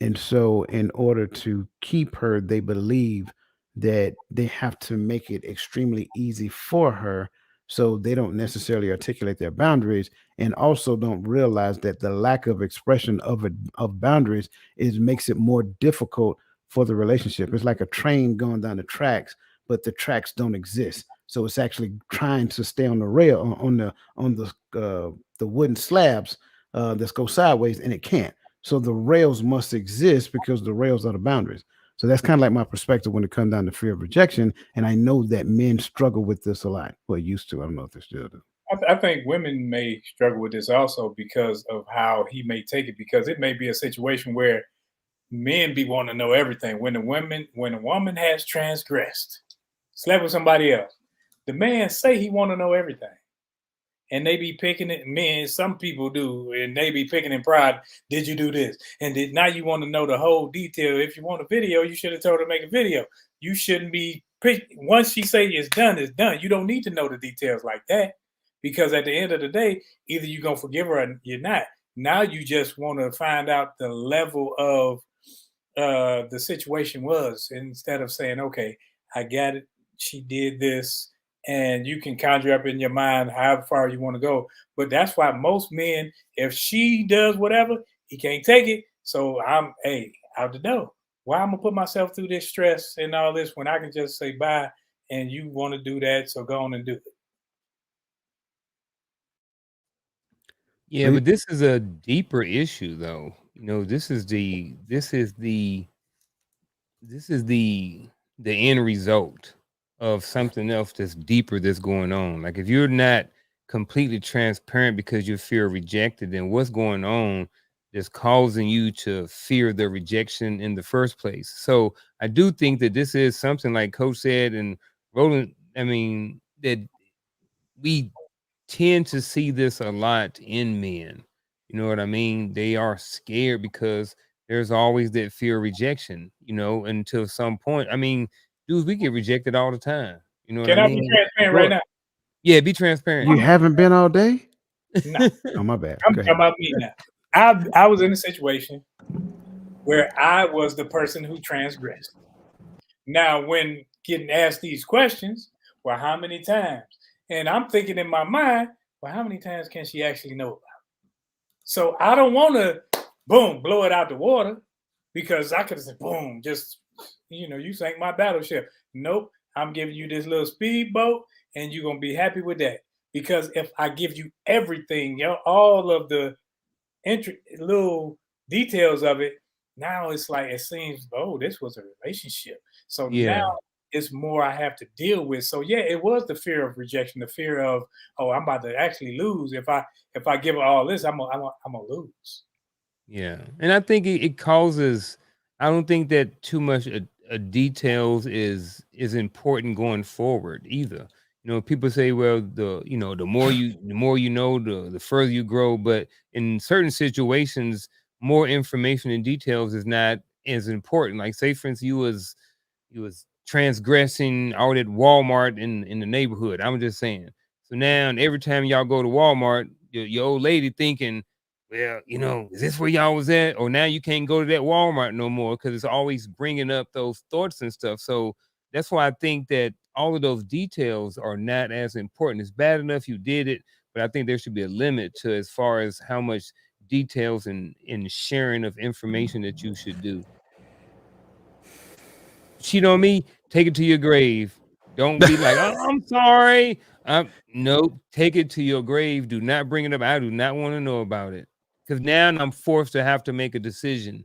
and so, in order to keep her, they believe that they have to make it extremely easy for her. So, they don't necessarily articulate their boundaries, and also don't realize that the lack of expression of boundaries is makes it more difficult for the relationship. It's like a train going down the tracks, but the tracks don't exist. So it's actually trying to stay on the rail on the wooden slabs that go sideways, and it can't. So the rails must exist because the rails are the boundaries. So that's kind of like my perspective when it comes down to fear of rejection. And I know that men struggle with this a lot. Well, used to. I don't know if they still do. I think women may struggle with this also because of how he may take it, because it may be a situation where men be wanting to know everything. When a woman has transgressed, slept with somebody else, the man say he want to know everything. And they be picking it, men, some people do, and they be picking in pride. Did you do this? And now you want to know the whole detail. If you want a video, you should have told her to make a video. You shouldn't be once she say it's done, it's done. You don't need to know the details like that, because at the end of the day, either you're gonna forgive her or you're not. Now you just want to find out the level of the situation was, instead of saying, okay, I got it, she did this, and you can conjure up in your mind however far you want to go. But that's why most men, if she does whatever, he can't take it. So I'm out the door. Why I'm gonna put myself through this stress and all this when I can just say bye, and you want to do that, so go on and do it. Yeah, but this is a deeper issue, though. You know, this is the end result of something else that's deeper that's going on. Like, if you're not completely transparent because you fear rejected, then what's going on that's causing you to fear the rejection in the first place? So I do think that this is something, like Coach said, and Roland, I mean, that we tend to see this a lot in men. You know what I mean? They are scared because there's always that fear of rejection, until some point. I mean, dudes, we get rejected all the time. You know what I Can I be mean? transparent Go right ahead. now? Yeah, be transparent. You haven't been all day? No, Oh, my bad. I'm Go talking ahead. about me now. I was in a situation where I was the person who transgressed. Now, when getting asked these questions, well, how many times? And I'm thinking in my mind, well, how many times can she actually know about? So I don't want to, boom, blow it out the water, because I could have said, boom, just, you sank my battleship. Nope, I'm giving you this little speedboat, and you're going to be happy with that. Because if I give you everything, all of the little details of it, now it's like it seems, oh, this was a relationship. So now Yeah. it's more I have to deal with. So yeah, it was the fear of rejection, the fear of, oh, I'm about to actually lose. If I give her all this, I'm gonna lose. Yeah, and I think it causes. I don't think that too much details is important going forward either. People say, well, the more you know, the further you grow. But in certain situations, more information and details is not as important. Like, say, for instance, you was transgressing out at Walmart in the neighborhood. I'm just saying. So now, every time y'all go to Walmart, your old lady thinking, well, is this where y'all was at? Or now you can't go to that Walmart no more because it's always bringing up those thoughts and stuff. So that's why I think that all of those details are not as important. It's bad enough you did it, but I think there should be a limit to as far as how much details and sharing of information that you should do. Cheat on me, take it to your grave. Don't be like, oh, I'm sorry. Nope, take it to your grave. Do not bring it up. I do not want to know about it. Because now I'm forced to have to make a decision.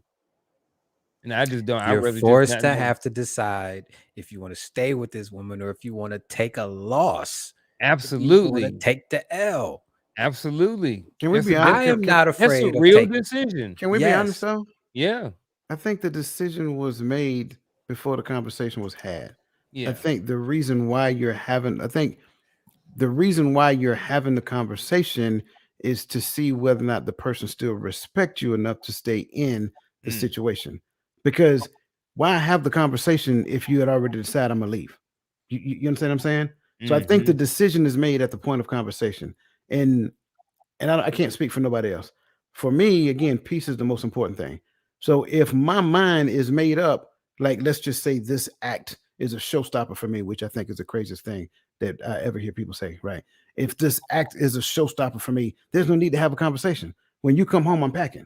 And I just don't. I'd You're rather just forced not to know. have to decide if you want to stay with this woman or if you want to take a loss. If you want to Absolutely. take the L. Absolutely. Can we be I honest? am not That's a afraid of real taking. decision. Can we be honest Yes. though? Yeah. I think the decision was made before the conversation was had. I Yeah. think the reason why you're having the conversation is to see whether or not the person still respects you enough to stay in the Mm. situation. Because why have the conversation if you had already decided I'm gonna leave? You understand what I'm saying? So I think the Mhm. decision is made at the point of conversation. And I can't speak for nobody else. For me, again, peace is the most important thing. So if my mind is made up, like let's just say this act is a showstopper for me, which I think is the craziest thing that I ever hear people say, right? If this act is a showstopper for me, there's no need to have a conversation. When you come home, I'm packing.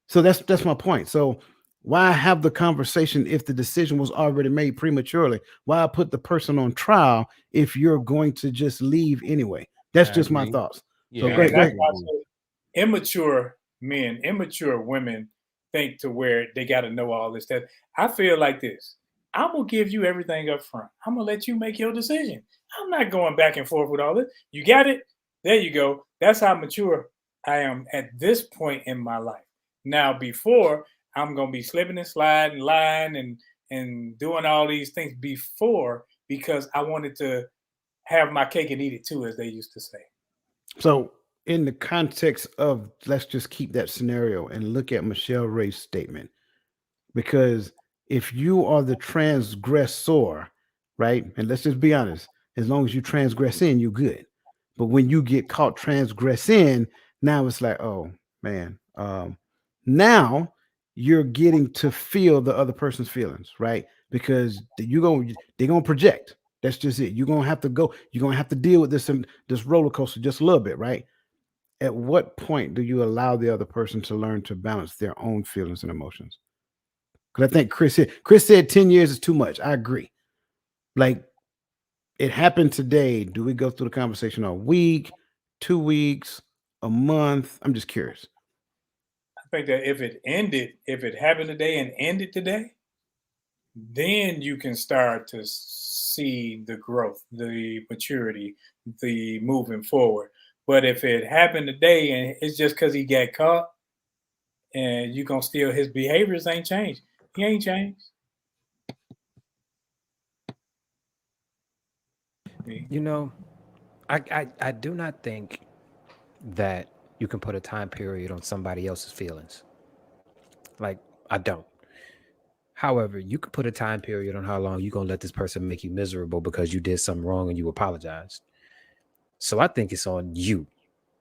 So that's my point. So why have the conversation if the decision was already made prematurely? Why put the person on trial if you're going to just leave anyway? That's I just my agree. thoughts. So Yeah, go I ahead, And go that's ahead. agree. why I say immature men, immature women think to where they got to know all this stuff. I feel like this. I'm gonna give you everything up front. I'm gonna let you make your decision. I'm not going back and forth with all this. You got it. There you go. That's how mature I am at this point in my life. Now, before I'm gonna be slipping and sliding, lying, and doing all these things before because I wanted to have my cake and eat it too, as they used to say. So, in the context of, let's just keep that scenario and look at Michelle Ray's statement. Because if you are the transgressor, right? And let's just be honest, as long as you transgress in, you're good. But when you get caught transgressing, now it's like, oh man, now you're getting to feel the other person's feelings, right? Because they're gonna project. That's just it. You're gonna have to go. You're gonna have to deal with this roller coaster just a little bit, right? At what point do you allow the other person to learn to balance their own feelings and emotions? Because I think Chris said 10 years is too much. I agree. Like, it happened today. Do we go through the conversation a week, 2 weeks, a month? I'm just curious. I think that if it happened today and ended today, then you can start to see the growth, the maturity, the moving forward. But if it happened today and it's just because he got caught and you gonna still his behaviors ain't changed. He ain't changed. You know, I do not think that you can put a time period on somebody else's feelings. Like, I don't. However, you could put a time period on how long you're gonna let this person make you miserable because you did something wrong and you apologized. So I think it's on you.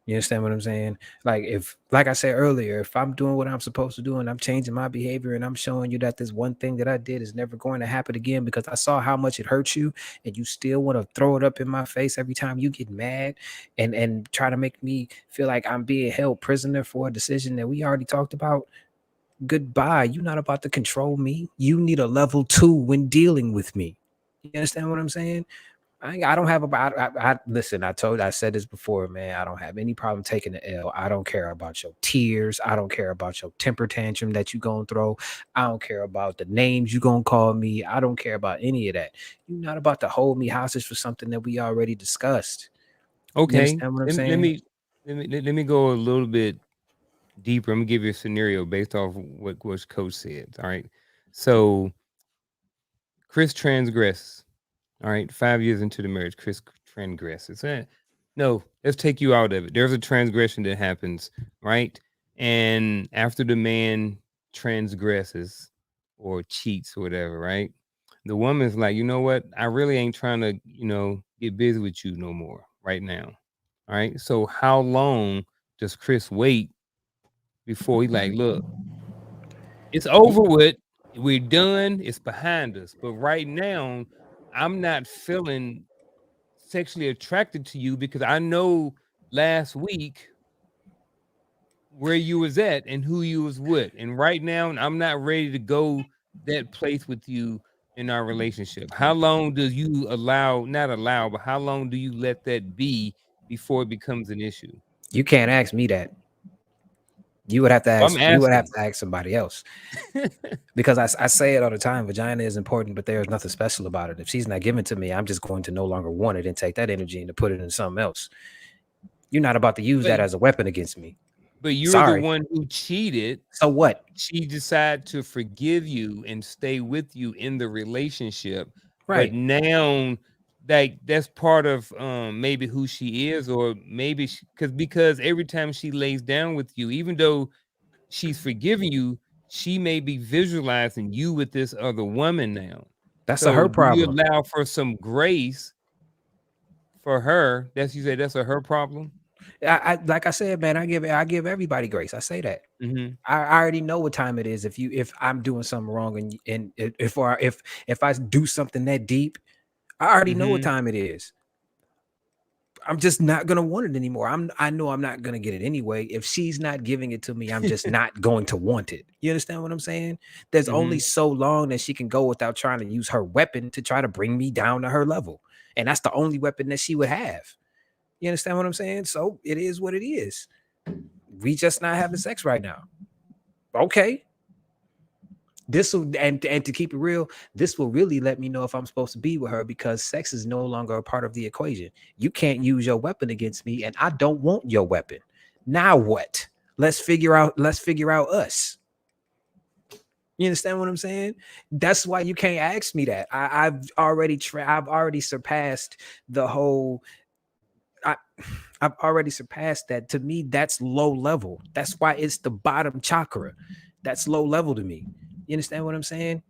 You understand what I'm saying? Like I said earlier, if I'm doing what I'm supposed to do and I'm changing my behavior and I'm showing you that this one thing that I did is never going to happen again because I saw how much it hurt you, and you still want to throw it up in my face every time you get mad and try to make me feel like I'm being held prisoner for a decision that we already talked about. Goodbye. You're not about to control me. You need a level 2 when dealing with me. You understand what I'm saying? I don't have about listen. I said this before, man. I don't have any problem taking the L. I don't care about your tears. I don't care about your temper tantrum that you gonna throw. I don't care about the names you gonna call me. I don't care about any of that. You're not about to hold me hostage for something that we already discussed. You Okay, understand what I'm let, me- let saying? me let me go a little bit deeper. I'm gonna give you a scenario based off what Coach said. All right, so Chris transgressed. All right, 5 years into the marriage, Chris transgresses. No, let's take you out of it. There's a transgression that happens, right? And after the man transgresses or cheats or whatever, right? The woman's like, you know what? I really ain't trying to, get busy with you no more right now. All right. So how long does Chris wait before he like, look, it's over with. We're done. It's behind us. But right now, I'm not feeling sexually attracted to you because I know last week where you was at and who you was with. And right now, I'm not ready to go that place with you in our relationship. How long do you not allow, but how long do you let that be before it becomes an issue? You can't ask me that. You would have to I'm ask. You would have asking. to ask somebody else. Because I say it all the time, vagina is important, but there's nothing special about it. If she's not given to me, I'm just going to no longer want it and take that energy and to put it in something else. You're not about to use but that as a weapon against me. but you're the Sorry. one who cheated. So what? She decided to forgive you and stay with you in the relationship. But Right. now, like, that's part of maybe who she is, or maybe because every time she lays down with you, even though she's forgiving you, she may be visualizing you with this other woman now. That's a So her do you problem. allow for some grace for her? You say that's a her problem? I like I said, man, I give everybody grace. I say that. Mm-hmm. I already know what time it is. If I'm doing something wrong and if I do something that deep, I already know what Mm-hmm. time it is. I'm just not gonna want it anymore. I know I'm not gonna get it anyway. If she's not giving it to me, I'm just not going to want it. You understand what I'm saying? There's Mm-hmm. only so long that she can go without trying to use her weapon to try to bring me down to her level. And that's the only weapon that she would have. You understand what I'm saying? So it is what it is. We just not having sex right now. Okay. This will, and to keep it real, this will really let me know if I'm supposed to be with her, because sex is no longer a part of the equation. You can't use your weapon against me, and I don't want your weapon. Now what? Let's figure out us. You understand what I'm saying? That's why you can't ask me that. I've already surpassed the whole. I, I've already surpassed that. To me, that's low level. That's why it's the bottom chakra. That's low level to me. You understand what I'm saying?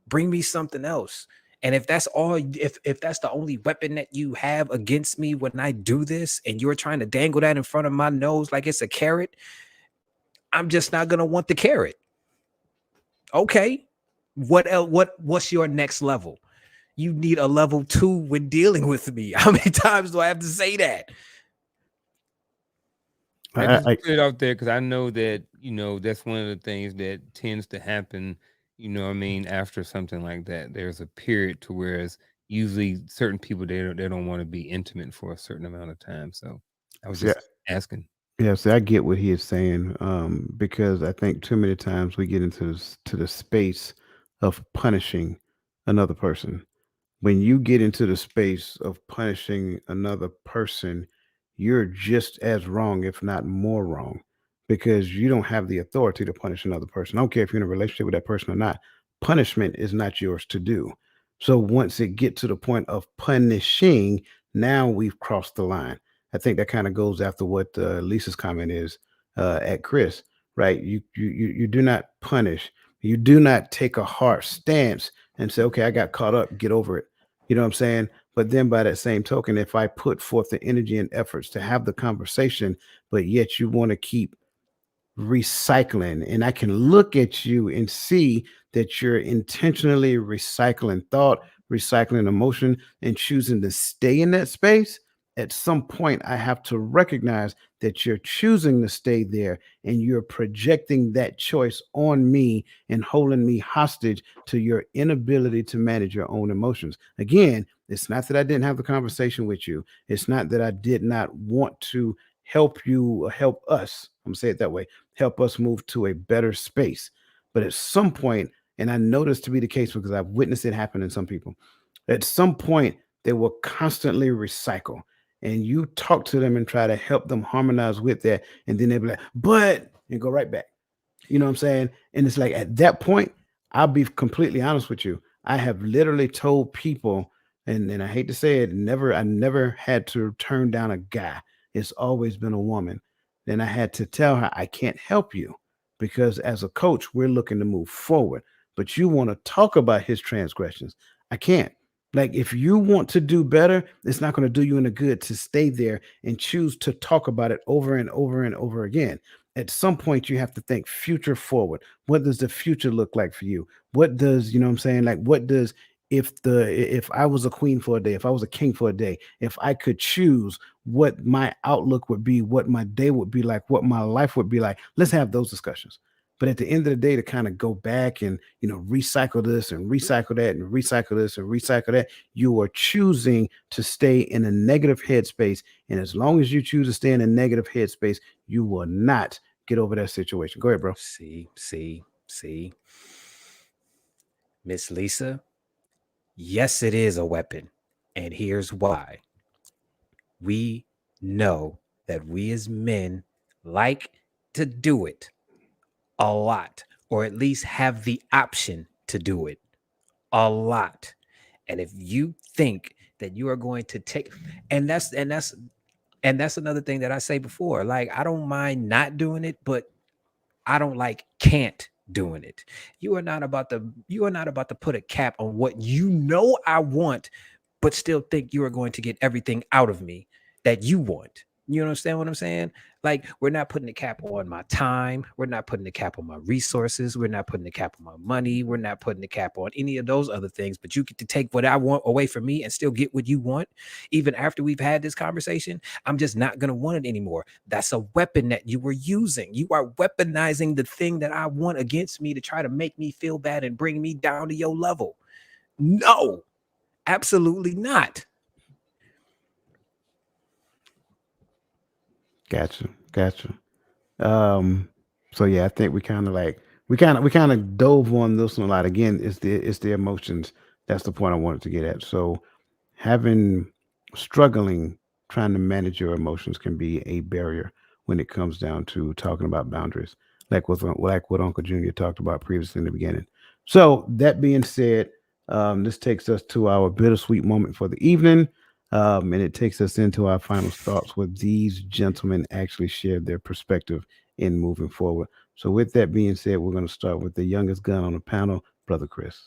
Bring me something else. And if that's all, if that's the only weapon that you have against me when I do this, and you're trying to dangle that in front of my nose like it's a carrot, I'm just not gonna want the carrot. Okay. What else? What's your next level? You need a level 2 when dealing with me. How many times do I have to say that? I I, just I put it out there because I know that, that's one of the things that tends to happen, what I mean, after something like that. There's a period to whereas usually certain people they don't want to be intimate for a certain amount of time. So I was see, just asking. yeah, see, I get what he is saying, because I think too many times we get into to the space of punishing another person. When you get into the space of punishing another person, you're just as wrong, if not more wrong, because you don't have the authority to punish another person. I don't care if you're in a relationship with that person or not. Punishment is not yours to do. So once it get to the point of punishing, now we've crossed the line. I think that kind of goes after what Lisa's comment is at Chris, right? You do not punish. You do not take a hard stance and say, okay, I got caught up, get over it. You know what I'm saying? But then by that same token, if I put forth the energy and efforts to have the conversation, but yet you want to keep recycling, and I can look at you and see that you're intentionally recycling thought, recycling emotion, and choosing to stay in that space. At some point I have to recognize that you're choosing to stay there, and you're projecting that choice on me and holding me hostage to your inability to manage your own emotions. Again, it's not that I didn't have the conversation with you, it's not that I did not want to help you or help us, I'm gonna say it that way, help us move to a better space. But at some point, and I know this to be the case because I've witnessed it happen in some people, at some point, they will constantly recycle. And you talk to them and try to help them harmonize with that. And then they'll be like, but, and go right back. You know what I'm saying? And it's like at that point, I'll be completely honest with you. I have literally told people, and I hate to say it, I never had to turn down a guy. It's always been a woman. Then I had to tell her I can't help you because as a coach, we're looking to move forward. But you want to talk about his transgressions. I can't. Like if you want to do better, it's not going to do you any good to stay there and choose to talk about it over and over and over again. At some point you have to think future forward. What does the future look like for you? What does, you know what I'm saying, like what does, if I was a queen for a day, if I was a king for a day, if I could choose what my outlook would be, what my day would be like, what my life would be like, let's have those discussions. But at the end of the day, to kind of go back and recycle this and recycle that and recycle this and recycle that, you are choosing to stay in a negative headspace. And as long as you choose to stay in a negative headspace, you will not get over that situation. Go ahead, bro. See. Miss Lisa, yes, it is a weapon. And here's why. We know that we as men like to do it a lot, or at least have the option to do it a lot. And if you think that you are going to take, and that's another thing that I say before, like I don't mind not doing it, but I don't like can't doing it. You are not about to put a cap on what you know I want, but still think you are going to get everything out of me that you want. You understand what I'm saying? Like, we're not putting a cap on my time. We're not putting a cap on my resources. We're not putting a cap on my money. We're not putting a cap on any of those other things. But you get to take what I want away from me and still get what you want. Even after we've had this conversation, I'm just not going to want it anymore. That's a weapon that you were using. You are weaponizing the thing that I want against me to try to make me feel bad and bring me down to your level. No, absolutely not. Gotcha. So yeah, I think we kind of like we kind of dove on this one a lot. Again, it's the emotions. That's the point I wanted to get at. So having struggling trying to manage your emotions can be a barrier when it comes down to talking about boundaries, like what Uncle Junior talked about previously in the beginning. So that being said, this takes us to our bittersweet moment for the evening, and it takes us into our final thoughts where these gentlemen actually shared their perspective in moving forward. So with that being said, we're going to start with the youngest gun on the panel, Brother Chris.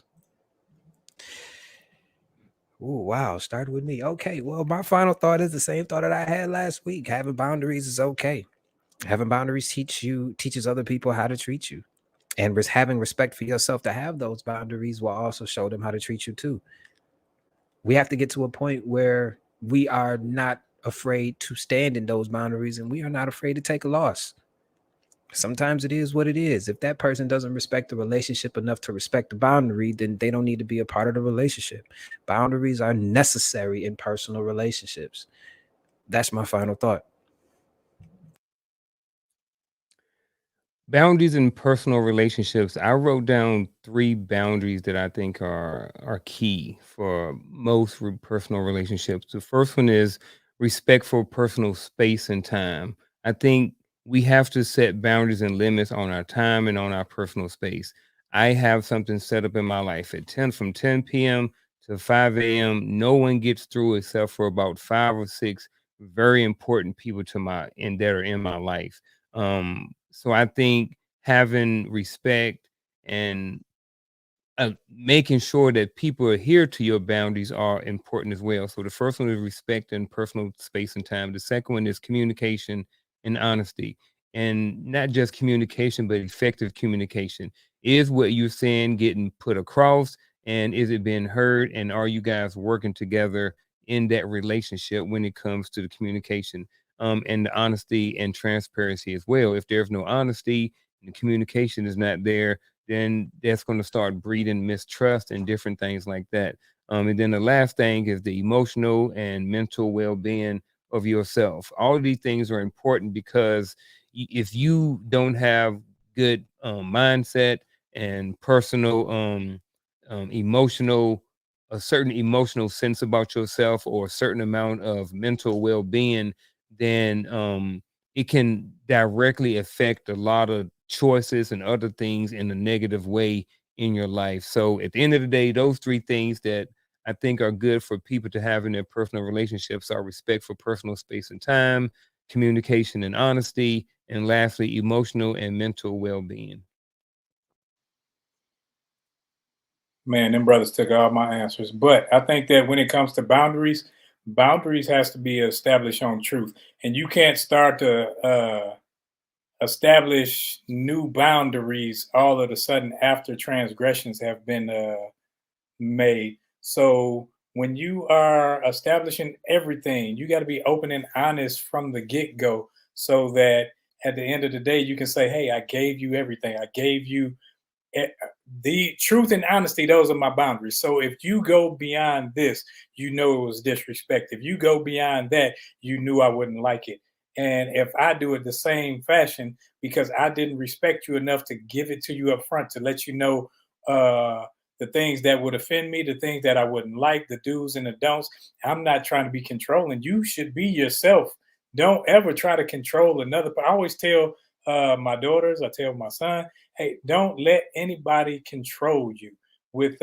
Oh, wow. Started with me. Okay. Well, my final thought is the same thought that I had last week. Having boundaries is okay. Having boundaries teaches other people how to treat you. And having respect for yourself to have those boundaries will also show them how to treat you too. We have to get to a point where we are not afraid to stand in those boundaries and we are not afraid to take a loss. Sometimes it is what it is. If that person doesn't respect the relationship enough to respect the boundary, then they don't need to be a part of the relationship. Boundaries are necessary in personal relationships. That's my final thought. Boundaries in personal relationships. I wrote down 3 boundaries that I think are key for most personal relationships. The first one is respect for personal space and time. I think we have to set boundaries and limits on our time and on our personal space. I have something set up in my life at 10 from 10 p.m. to 5 a.m. No one gets through except for about 5 or 6 very important people to my and that are in my life. So I think having respect and making sure that people adhere to your boundaries are important as well. So the first one is respect and personal space and time. The second one is communication and honesty. And not just communication, but effective communication. Is what you're saying getting put across? And is it being heard? And are you guys working together in that relationship when it comes to the communication? And the honesty and transparency as well. If there's no honesty and the communication is not there, then that's going to start breeding mistrust and different things like that. And then the last thing is the emotional and mental well-being of yourself. All of these things are important because if you don't have good mindset and personal emotional a certain emotional sense about yourself or a certain amount of mental well-being, then it can directly affect a lot of choices and other things in a negative way in your life. So at the end of the day, those 3 things that I think are good for people to have in their personal relationships are respect for personal space and time, communication and honesty, and lastly, emotional and mental well-being. Man, them brothers took all my answers. But I think that when it comes to boundaries, boundaries has to be established on truth, and you can't start to establish new boundaries all of a sudden after transgressions have been made. So when you are establishing everything, you got to be open and honest from the get go, so that at the end of the day, you can say, "Hey, I gave you everything. I gave you eh, the truth and honesty. Those are my boundaries. So if you go beyond this, you know it was disrespect. If you go beyond that, you knew I wouldn't like it. And if I do it the same fashion because I didn't respect you enough to give it to you up front to let you know uh the things that would offend me, the things that I wouldn't like, the do's and the don'ts. I'm not trying to be controlling. You should be yourself. Don't ever try to control another. I always tell my daughters, I tell my son, hey, don't let anybody control you with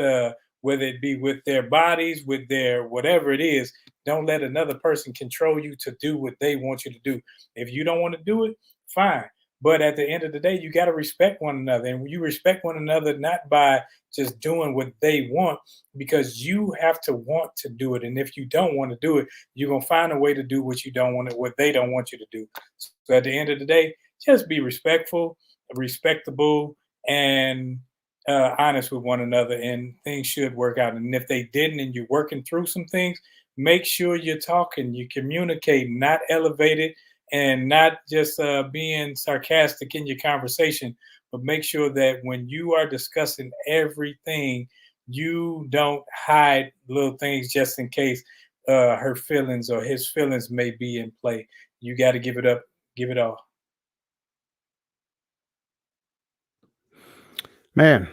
whether it be with their bodies, with their whatever it is. Don't let another person control you to do what they want you to do. If you don't want to do it, fine. But at the end of the day, you got to respect one another. And you respect one another not by just doing what they want, because you have to want to do it. And if you don't want to do it, you're gonna find a way to do what you don't want to, what they don't want you to do. So at the end of the day, just be respectful, respectable, and honest with one another, and things should work out. And if they didn't, and you're working through some things, make sure you're talking, you communicate, not elevated, and not just being sarcastic in your conversation, but make sure that when you are discussing everything, you don't hide little things just in case her feelings or his feelings may be in play. You got to give it up, give it all. Man,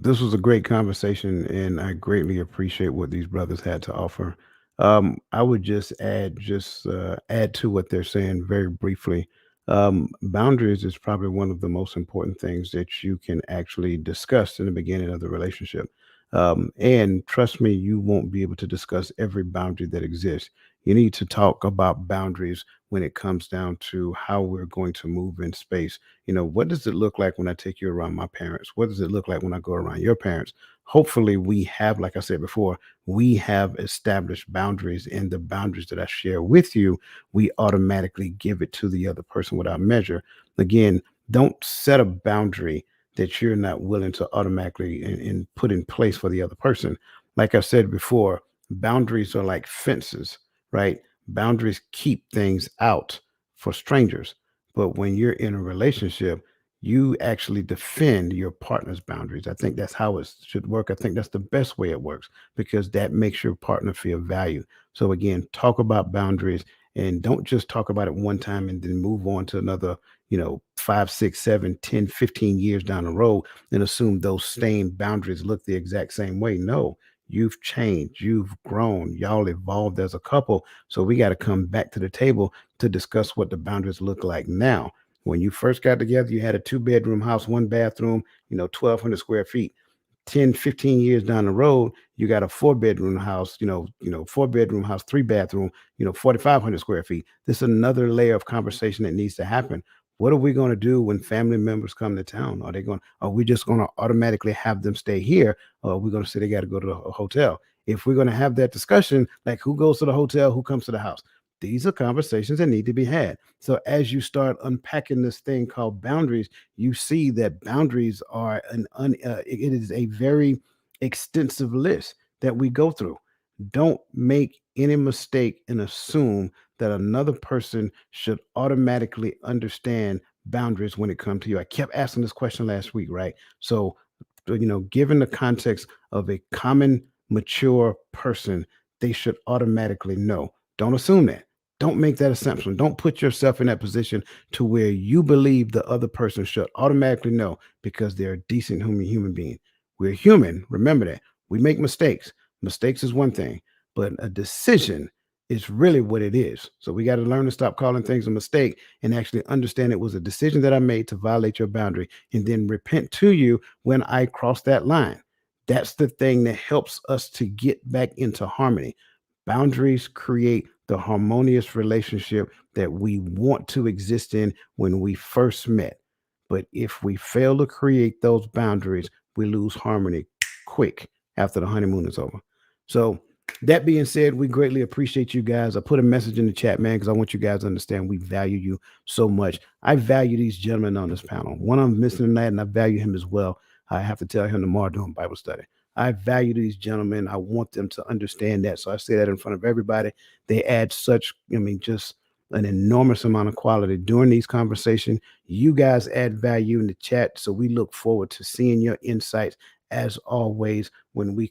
this was a great conversation, and I greatly appreciate what these brothers had to offer. I would just add to what they're saying very briefly. Boundaries is probably one of the most important things that you can actually discuss in the beginning of the relationship. And trust me, you won't be able to discuss every boundary that exists. You need to talk about boundaries when it comes down to how we're going to move in space. What does it look like when I take you around my parents? What does it look like when I go around your parents? Hopefully, we have, like I said before, we have established boundaries, and the boundaries that I share with you, we automatically give it to the other person without measure. Again, don't set a boundary that you're not willing to automatically and put in place for the other person. Like I said before, boundaries are like fences, right? Boundaries keep things out for strangers. But when you're in a relationship, you actually defend your partner's boundaries. I think that's how it should work. I think that's the best way it works because that makes your partner feel valued. So again, talk about boundaries and don't just talk about it one time and then move on to another, 5, 6, 7, 10, 15 years down the road and assume those same boundaries look the exact same way. No, you've changed, you've grown, y'all evolved as a couple. So we got to come back to the table to discuss what the boundaries look like now. When you first got together, you had a two-bedroom house, one bathroom, 1,200 square feet. 10, 15 years down the road, you got a four-bedroom house, four-bedroom house, three-bathroom, 4,500 square feet. This is another layer of conversation that needs to happen. What are we going to do when family members come to town? Are we just going to automatically have them stay here? Or are we going to say they got to go to a hotel? If we're going to have that discussion, like who goes to the hotel, who comes to the house? These are conversations that need to be had. So as you start unpacking this thing called boundaries, you see that boundaries are it is a very extensive list that we go through. Don't make any mistake and assume that another person should automatically understand boundaries when it comes to you. I kept asking this question last week, right? So, given the context of a common mature person, they should automatically know. Don't assume that. Don't make that assumption. Don't put yourself in that position to where you believe the other person should automatically know because they're a decent human being. We're human. Remember that. We make mistakes. Mistakes is one thing, but a decision is really what it is. So we got to learn to stop calling things a mistake and actually understand it was a decision that I made to violate your boundary and then repent to you when I crossed that line. That's the thing that helps us to get back into harmony. Boundaries create the harmonious relationship that we want to exist in when we first met. But if we fail to create those boundaries, we lose harmony quick after the honeymoon is over. So, that being said, we greatly appreciate you guys. I put a message in the chat, man, because I want you guys to understand we value you so much. I value these gentlemen on this panel. One of them missing tonight, and I value him as well. I have to tell him tomorrow during Bible study. I value these gentlemen. I want them to understand that. So I say that in front of everybody. They add such, just an enormous amount of quality during these conversations. You guys add value in the chat. So we look forward to seeing your insights as always when we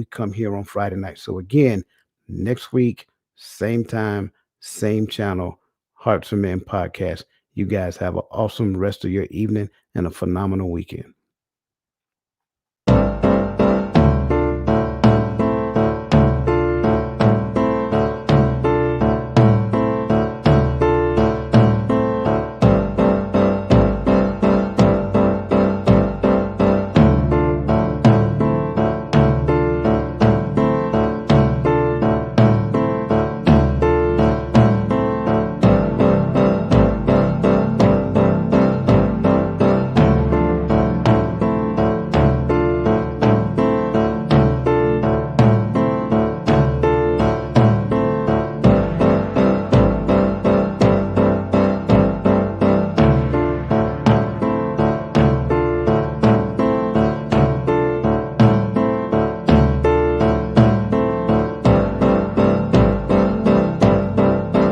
come here on Friday night. So again, next week, same time, same channel, Hearts of Men podcast. You guys have an awesome rest of your evening and a phenomenal weekend.